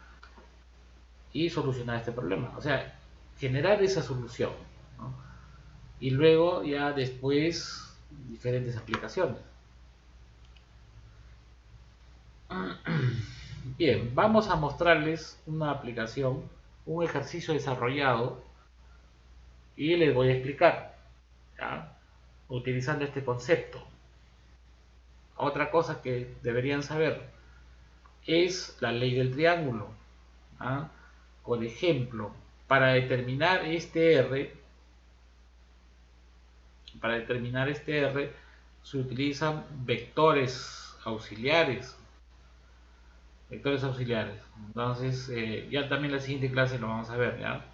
y solucionar este problema. O sea, generar esa solución, ¿no? Y luego ya después diferentes aplicaciones. Bien, vamos a mostrarles una aplicación, un ejercicio desarrollado y les voy a explicar, ¿ya? Utilizando este concepto. Otra cosa que deberían saber es la ley del triángulo. ¿Ah? Por ejemplo, para determinar este R se utilizan vectores auxiliares. Vectores auxiliares. Entonces, ya también en la siguiente clase lo vamos a ver, ¿ya?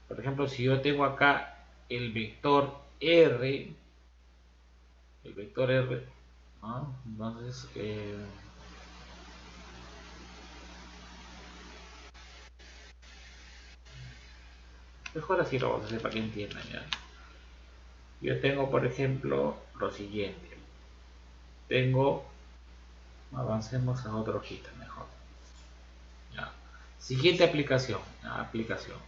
Por ejemplo, si yo tengo acá el vector R, ¿no? Entonces, mejor así lo vamos a hacer para que entiendan, ¿ya? Yo tengo, por ejemplo, lo siguiente. Tengo, avancemos a otra hojita mejor. ¿Ya? Siguiente aplicación, aplicación.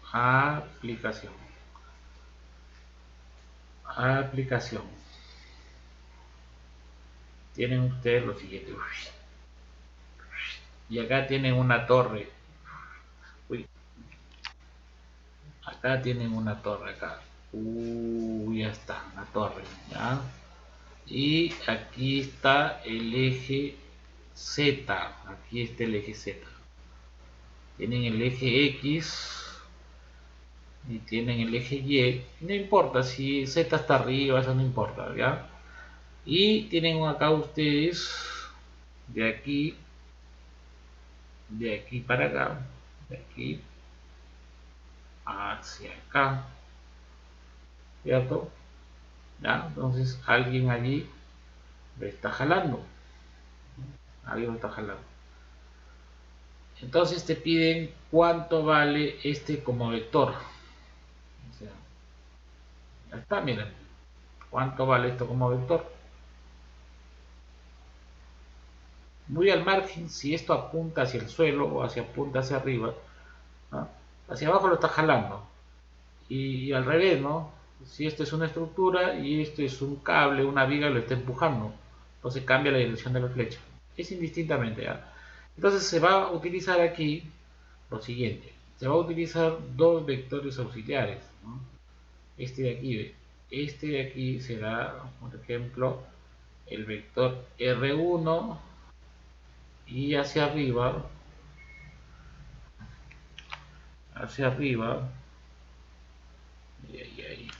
Tienen ustedes lo siguiente. Y acá tienen una torre. Uy, acá tienen una torre acá. Ya está, la torre, ¿ya? Y aquí está el eje Z. Aquí está el eje Z. Tienen el eje X y tienen el eje Y. No importa si Z está arriba, eso no importa, ¿ya? Y tienen acá ustedes de aquí para acá, de aquí hacia acá, ¿cierto? ¿Ya? Entonces alguien allí lo está jalando. Ahí lo está jalando. Entonces te piden cuánto vale este como vector. O sea, ya está, miren. ¿Cuánto vale esto como vector? Muy al margen, si esto apunta hacia el suelo o hacia apunta hacia arriba, ¿no? Hacia abajo lo está jalando. Y al revés, ¿no? Si esto es una estructura y esto es un cable, una viga, lo está empujando. Entonces cambia la dirección de la flecha. Es indistintamente, ¿ya? Entonces se va a utilizar aquí lo siguiente. Se va a utilizar dos vectores auxiliares, ¿no? Este de aquí, este de aquí será, por ejemplo, el vector R1 y hacia arriba, y ahí,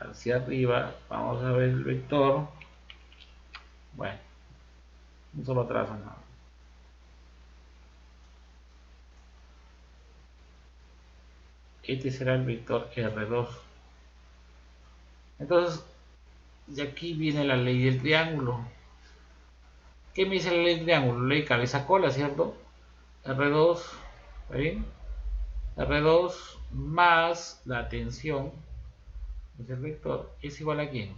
hacia arriba, vamos a ver el vector, bueno, un solo trazo nada. Este será el vector R2. Entonces, de aquí viene la ley del triángulo. ¿Qué me dice la ley del triángulo? Ley cabeza-cola, ¿cierto? R2, ¿está bien? R2 más la tensión, es el vector, es igual a quién?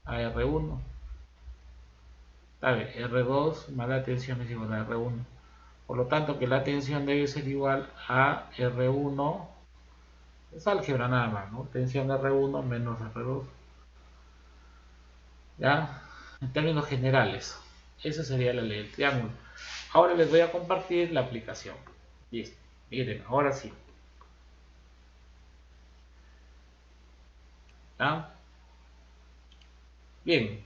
A R1. ¿Sabe? R2 más la tensión es igual a R1. Por lo tanto, que la tensión debe ser igual a R1. Es álgebra nada más, ¿no? Tensión de R1 menos R2. ¿Ya? En términos generales. Esa sería la ley del triángulo. Ahora les voy a compartir la aplicación. Listo. Miren, ahora sí. ¿Ya? Bien.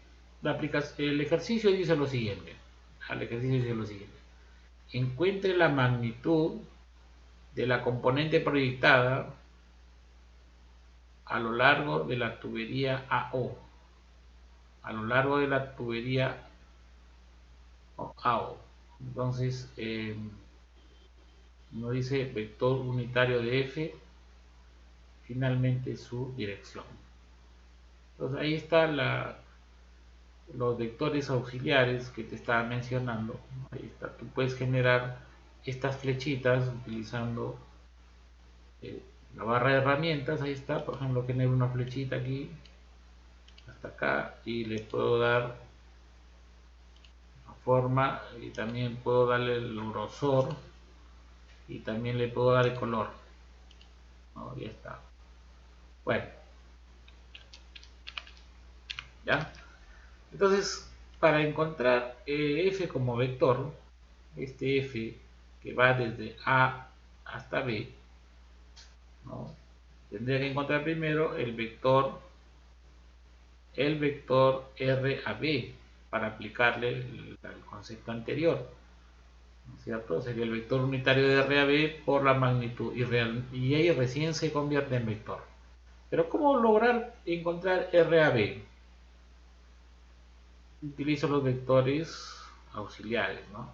El ejercicio dice lo siguiente. El ejercicio dice lo siguiente. Encuentre la magnitud de la componente proyectada a lo largo de la tubería AO. A lo largo de la tubería AO. Entonces, nos dice vector unitario de F, finalmente su dirección. Entonces, ahí está los vectores auxiliares que te estaba mencionando. Ahí está. Tú puedes generar estas flechitas utilizando la barra de herramientas. Ahí está. Por ejemplo, genero una flechita aquí hasta acá y le puedo dar forma y también puedo darle el grosor y también le puedo dar el color, ¿no? Ya está. Bueno, ya. Entonces, para encontrar f como vector, este f que va desde a hasta b, ¿no? Tendría que encontrar primero el vector r a b para aplicarle el concepto anterior, ¿no es cierto? Sería el vector unitario de r a b por la magnitud y ahí recién se convierte en vector. Pero ¿cómo lograr encontrar RAB? Utilizo los vectores auxiliares, ¿no?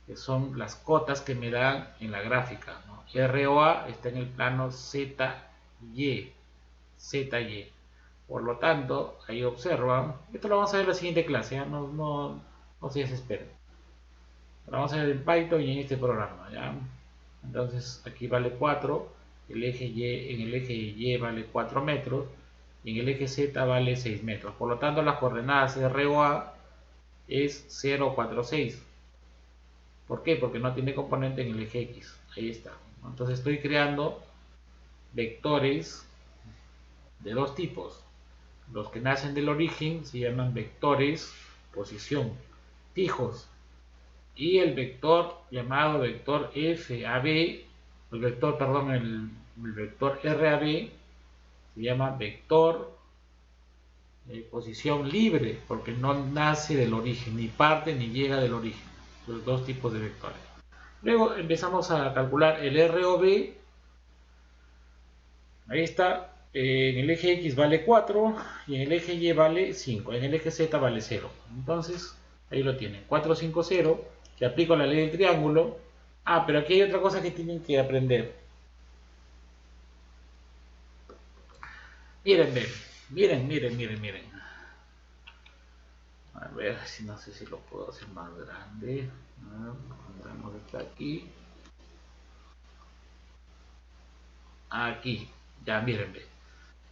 Que son las cotas que me dan en la gráfica, ¿no? ROA está en el plano ZY, ZY. Por lo tanto, ahí observan, esto lo vamos a ver en la siguiente clase, ¿ya? No se desesperen. Lo vamos a ver en Python y en este programa, ¿ya? Entonces aquí vale 4, en el eje Y vale 4 metros y en el eje Z vale 6 metros. Por lo tanto, las coordenadas ROA es 0,46. ¿Por qué? Porque no tiene componente en el eje X. Ahí está. Entonces estoy creando vectores de dos tipos. Los que nacen del origen se llaman vectores posición fijos. Y el vector llamado vector FAB, el vector RAB se llama vector posición libre porque no nace del origen, ni parte ni llega del origen. Los dos tipos de vectores. Luego empezamos a calcular el ROB. Ahí está. En el eje X vale 4 y en el eje Y vale 5. En el eje Z vale 0. Entonces, ahí lo tienen. 4, 5, 0. Que aplico la ley del triángulo. Ah, pero aquí hay otra cosa que tienen que aprender. Miren, miren. ver si no sé si lo puedo hacer más grande. Pongamos esto aquí. Aquí, ya miren,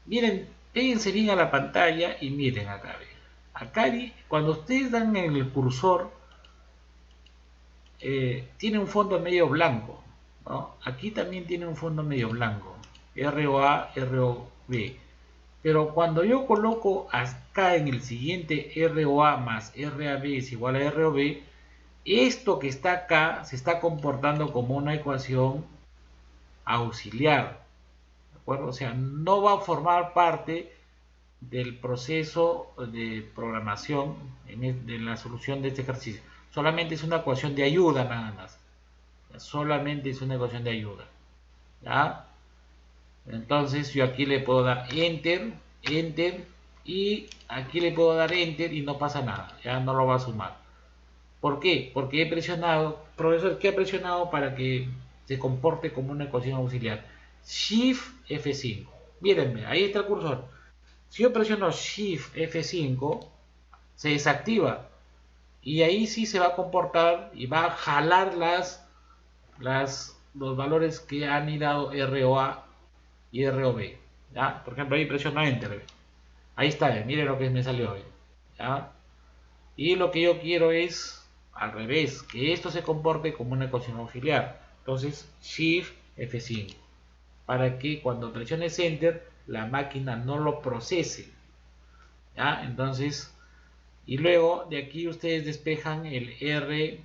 miren, péguense bien a la pantalla y miren acá, ¿ve? Acá, cuando ustedes dan en el cursor, tiene un fondo medio blanco, ¿no? Aquí también tiene un fondo medio blanco, ROA, ROB. Pero cuando yo coloco acá en el siguiente ROA más RAB es igual a ROB, esto que está acá se está comportando como una ecuación auxiliar, ¿de acuerdo? O sea, no va a formar parte del proceso de programación de la solución de este ejercicio. Solamente es una ecuación de ayuda nada más. Solamente es una ecuación de ayuda. ¿Ya? Entonces yo aquí le puedo dar enter, enter y aquí le puedo dar enter y no pasa nada. Ya no lo va a sumar. ¿Por qué? Porque he presionado, profesor, ¿qué he presionado para que se comporte como una ecuación auxiliar? Shift F5. Mírenme, ahí está el cursor. Si yo presiono Shift F5, se desactiva. Y ahí sí se va a comportar y va a jalar los valores que han ido ROA y ROB. ¿Ya? Por ejemplo, ahí presiono Enter. Ahí está, miren lo que me salió. ¿Ya? Y lo que yo quiero es al revés, que esto se comporte como una ecuación auxiliar. Entonces, Shift F5. Para que cuando presiones Enter, la máquina no lo procese. ¿Ya? Entonces, y luego de aquí ustedes despejan el R,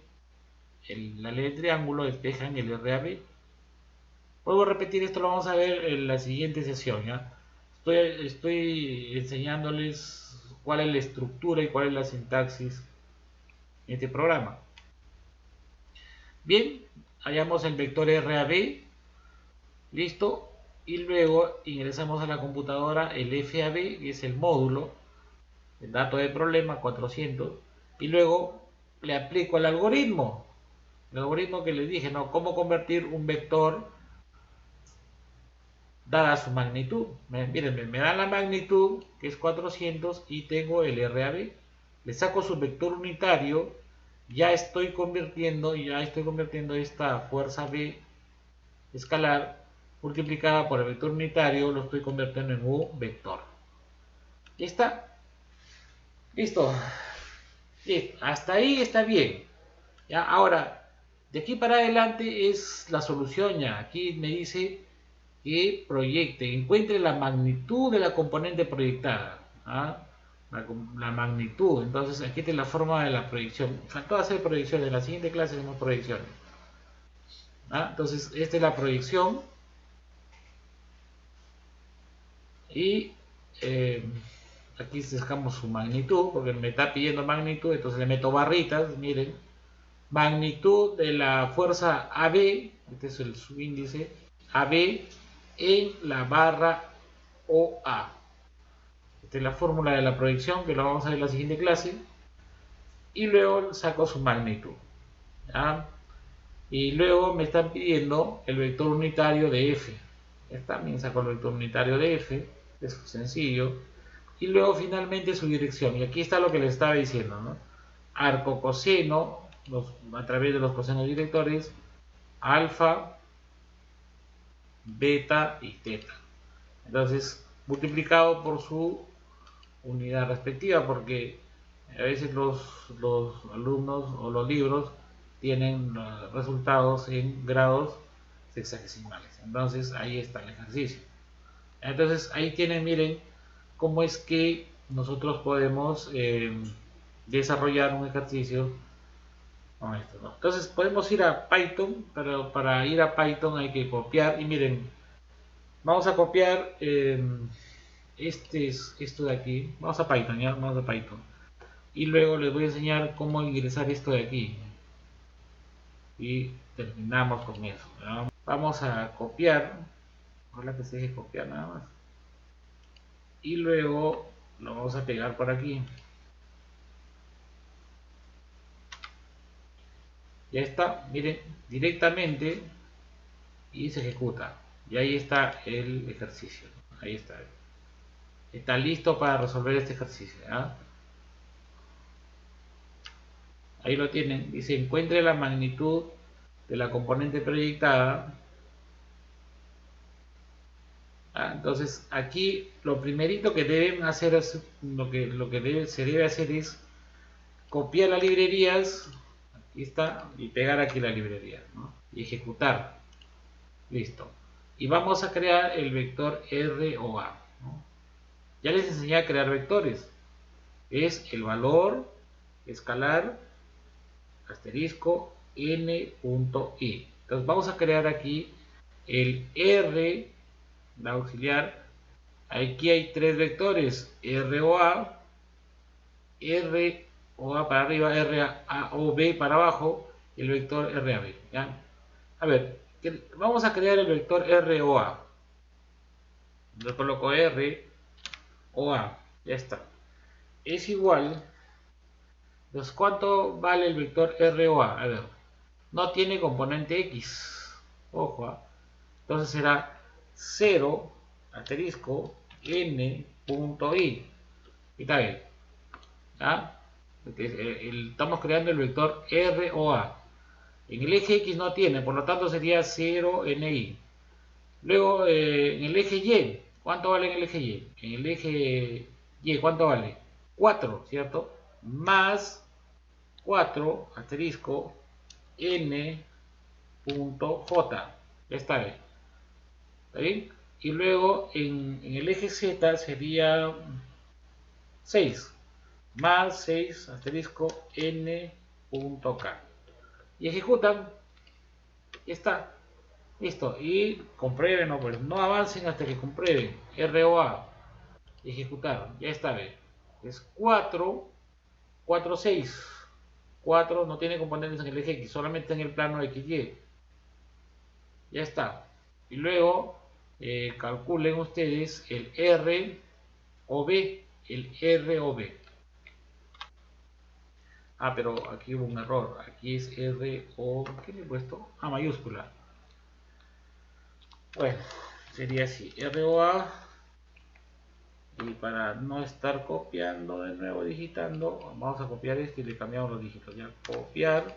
la ley de triángulo, despejan el RAB. Vuelvo a repetir, esto lo vamos a ver en la siguiente sesión. ¿Ya? Estoy enseñándoles cuál es la estructura y cuál es la sintaxis en este programa. Bien, hallamos el vector RAB, listo, y luego ingresamos a la computadora el FAB, que es el módulo, el dato de problema 400, y luego le aplico el algoritmo que les dije, ¿no? Cómo convertir un vector dada su magnitud. Miren, me da la magnitud, que es 400, y tengo el RAB. Le saco su vector unitario, ya estoy convirtiendo esta fuerza B escalar multiplicada por el vector unitario, lo estoy convirtiendo en un vector. ¿Ya está? Listo. Listo. Hasta ahí está bien. ¿Ya? Ahora, de aquí para adelante es la solución ya. Aquí me dice que proyecte, encuentre la magnitud de la componente proyectada. ¿Ah? La magnitud. Entonces aquí está la forma de la proyección. Faltó hacer proyecciones. En la siguiente clase hacemos proyecciones. ¿Ah? Entonces esta es la proyección. Y aquí sacamos su magnitud, porque me está pidiendo magnitud, entonces le meto barritas, miren, magnitud de la fuerza AB, este es el subíndice, AB en la barra OA. Esta es la fórmula de la proyección, que lo vamos a ver en la siguiente clase, y luego saco su magnitud. ¿Ya? Y luego me están pidiendo el vector unitario de F. También saco el vector unitario de F, es sencillo. Y luego finalmente su dirección. Y aquí está lo que les estaba diciendo, ¿no? Arco coseno, a través de los cosenos directores, alfa, beta y teta. Entonces, multiplicado por su unidad respectiva, porque a veces los alumnos o los libros tienen resultados en grados sexagesimales. Entonces, ahí está el ejercicio. Entonces, ahí tienen, miren, cómo es que nosotros podemos desarrollar un ejercicio con esto, ¿no? Entonces podemos ir a Python, pero para ir a Python hay que copiar y miren, vamos a copiar esto de aquí, vamos a Python, ya, vamos a Python y luego les voy a enseñar cómo ingresar esto de aquí y terminamos con eso, ¿no? Vamos a copiar, ojalá que se deje copiar nada más y luego lo vamos a pegar por aquí. Ya está, miren, directamente y se ejecuta. Y ahí está el ejercicio. Ahí está. Está listo para resolver este ejercicio. ¿Ya? Ahí lo tienen. Dice, encuentre la magnitud de la componente proyectada. Entonces, aquí lo primerito que deben hacer, se debe hacer es copiar las librerías. Aquí está. Y pegar aquí la librería, ¿no? Y ejecutar. Listo. Y vamos a crear el vector ROA, ¿no? Ya les enseñé a crear vectores. Es el valor escalar asterisco n.i. Entonces vamos a crear aquí el R, la auxiliar. Aquí hay tres vectores, ROA, ROA para arriba, ROB para abajo, y el vector RAB. ¿Ya? A ver, vamos a crear el vector ROA. Yo coloco ROA, ya está. Es igual. Entonces, ¿cuánto vale el vector ROA? A ver, no tiene componente X. Ojo, entonces será 0 asterisco n.i. Y está bien. ¿Ya? Estamos creando el vector ROA. En el eje X no tiene, por lo tanto sería 0ni. Luego, en el eje Y, ¿cuánto vale en el eje Y? En el eje Y, ¿cuánto vale? 4, ¿cierto? Más 4 asterisco n.j. Ya está bien. ¿Está bien? Y luego en el eje Z sería 6 más 6 asterisco n.k. Y ejecutan. Ya está. Listo. Y comprueben, no, pues no avancen hasta que comprueben. ROA. Ejecutar. Ya está bien. Es 4, 4, 6. 4 no tiene componentes en el eje X, solamente en el plano XY. Ya está. Y luego calculen ustedes el R o B. El R o B. Pero aquí hubo un error. Aquí es R o... ¿Qué le he puesto? Mayúscula. Bueno, sería así. ROA. Y para no estar copiando de nuevo, digitando, vamos a copiar este y le cambiamos los dígitos. Ya, copiar.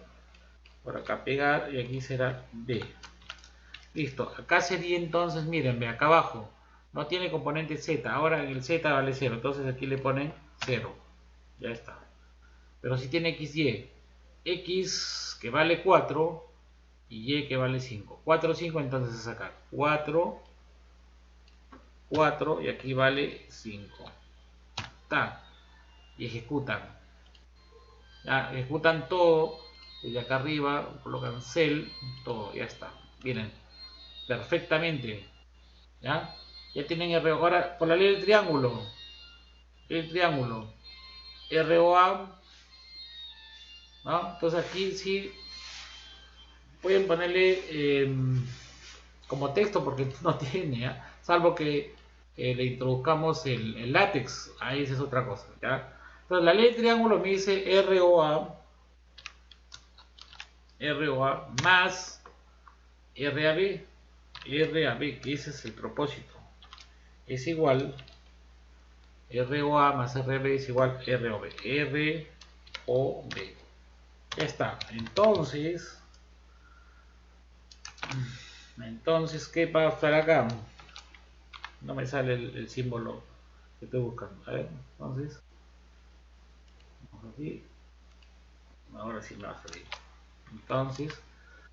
Por acá pegar y aquí será B. Listo, acá sería entonces, mírenme, acá abajo no tiene componente Z, ahora en el Z vale 0, entonces aquí le ponen 0, ya está. Pero si tiene XY, X que vale 4 y Y que vale 5, 4, 5, entonces es acá, 4, 4 y aquí vale 5, está, y ejecutan, ya, ejecutan todo, y acá arriba colocan cell, todo, ya está, miren, perfectamente. ¿Ya? Ya tienen RO. Ahora, por la ley del triángulo. ROA. ¿No? Entonces aquí sí pueden ponerle como texto porque no tiene, ¿ya? Salvo que le introduzcamos el látex. Ahí esa es otra cosa, ¿ya? Entonces la ley del triángulo me dice ROA más RAB. RAB, que ese es el propósito. Es igual ROA más RB es igual ROB. ROB. Ya está. Entonces, ¿qué va a estar acá? No me sale el símbolo que estoy buscando. A ver, entonces. Vamos aquí. Ahora sí me va a salir. Entonces,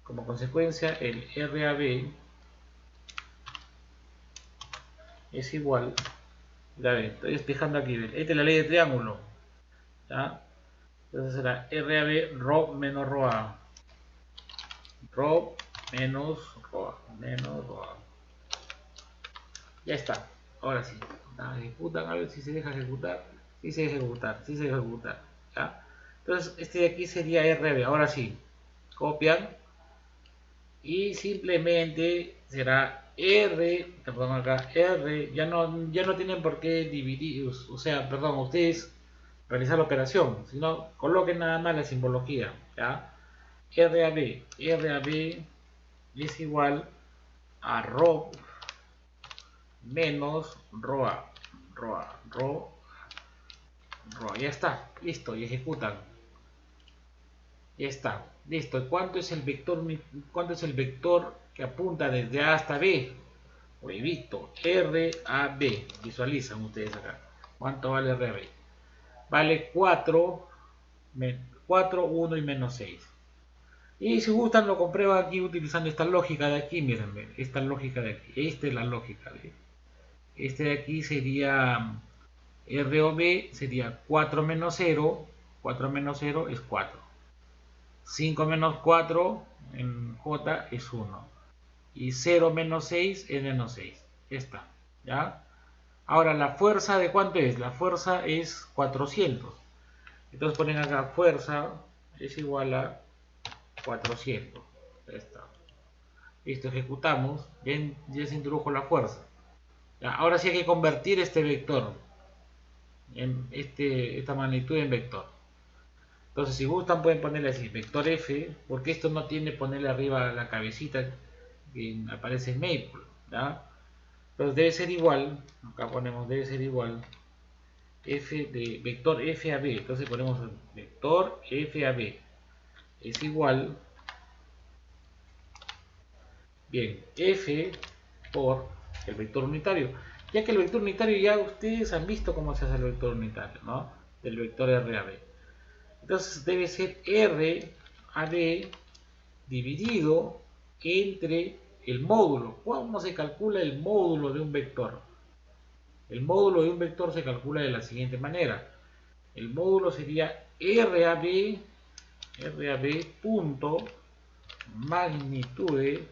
como consecuencia, el RAB es igual. Ya ven, estoy despejando aquí. Esta es la ley de triángulo. ¿Ya? Entonces será RAB Rho menos ROA. Rho menos ROA. Ya está. Ahora sí. Ejecutan a ver si se deja ejecutar. Sí se deja ejecutar. Sí se deja ejecutar. ¿Ya? Entonces este de aquí sería RB. Ahora sí. Copian. Y simplemente será R. Perdón acá. R. Ya no tienen por qué dividir. O sea, perdón, ustedes realizar la operación. Sino coloquen nada más la simbología. ¿Ya? RAB. RAB es igual a ROB menos ROA. ROA. Ya está. Listo. Y ejecutan. Ya está, listo. Cuánto es el vector que apunta desde A hasta B? Visto, R a B. Visualizan ustedes acá. ¿Cuánto vale R a B? Vale 4, 4, 1 y menos 6. Y si gustan lo comprueban aquí utilizando esta lógica de aquí. Miren, esta lógica de aquí. Esta es la lógica de este de aquí sería R o B sería 4 menos 0. 4 menos 0 es 4. 5 menos 4 en J es 1. Y 0 menos 6 es menos 6. Esta, ¿ya? Ahora, ¿la fuerza de cuánto es? La fuerza es 400. Entonces ponen acá, fuerza es igual a 400. Esta. Listo, ejecutamos. Bien, ya se introdujo la fuerza. Ya, ahora sí hay que convertir este vector, esta magnitud en vector. Entonces, si gustan, pueden ponerle así, vector F, porque esto no tiene ponerle arriba la cabecita que aparece en Maple, ¿ya? Entonces debe ser igual, acá ponemos debe ser igual f de vector f a b. Entonces ponemos vector f a b es igual, bien, f por el vector unitario, ya que el vector unitario ya ustedes han visto cómo se hace el vector unitario, ¿no? Del vector r a b. Entonces debe ser r a b dividido entre el módulo. ¿Cómo se calcula el módulo de un vector? El módulo de un vector se calcula de la siguiente manera. El módulo sería RAB punto magnitude,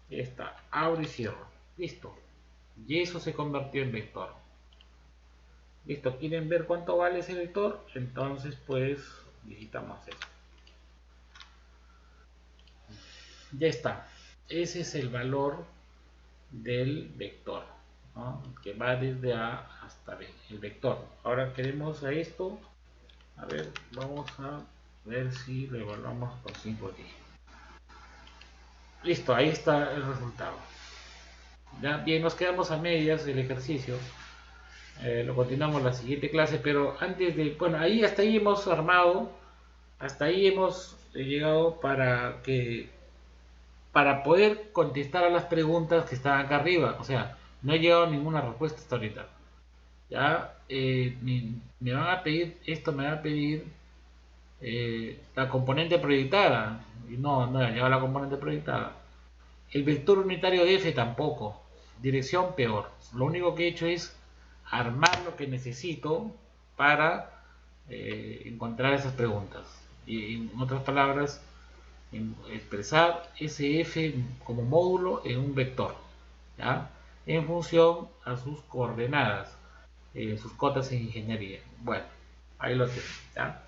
esta, abro y cierro. Listo. Y eso se convirtió en vector. Listo. ¿Quieren ver cuánto vale ese vector? Entonces, pues, digitamos eso. Ya está. Ese es el valor del vector, ¿no? Que va desde A hasta B. El vector. Ahora queremos a esto. A ver, vamos a ver si lo evaluamos por 5 dígitos. Listo, ahí está el resultado. Ya, bien, nos quedamos a medias del ejercicio. Lo continuamos la siguiente clase, pero antes de, bueno, ahí hasta ahí hemos armado, hasta ahí hemos llegado para poder contestar a las preguntas que están acá arriba. O sea, no he llegado a ninguna respuesta hasta ahorita. Ya me van a pedir, esto me va a pedir la componente proyectada. Y no he llegado a la componente proyectada. El vector unitario de f tampoco. Dirección peor. Lo único que he hecho es armar lo que necesito para encontrar esas preguntas. Y en otras palabras, expresar ese f como módulo en un vector, ¿ya? En función a sus coordenadas, sus cotas en ingeniería. Bueno, ahí lo tienen, ¿ya?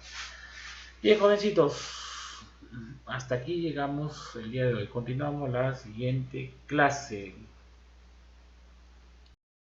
Bien, jovencitos, hasta aquí llegamos el día de hoy. Continuamos la siguiente clase.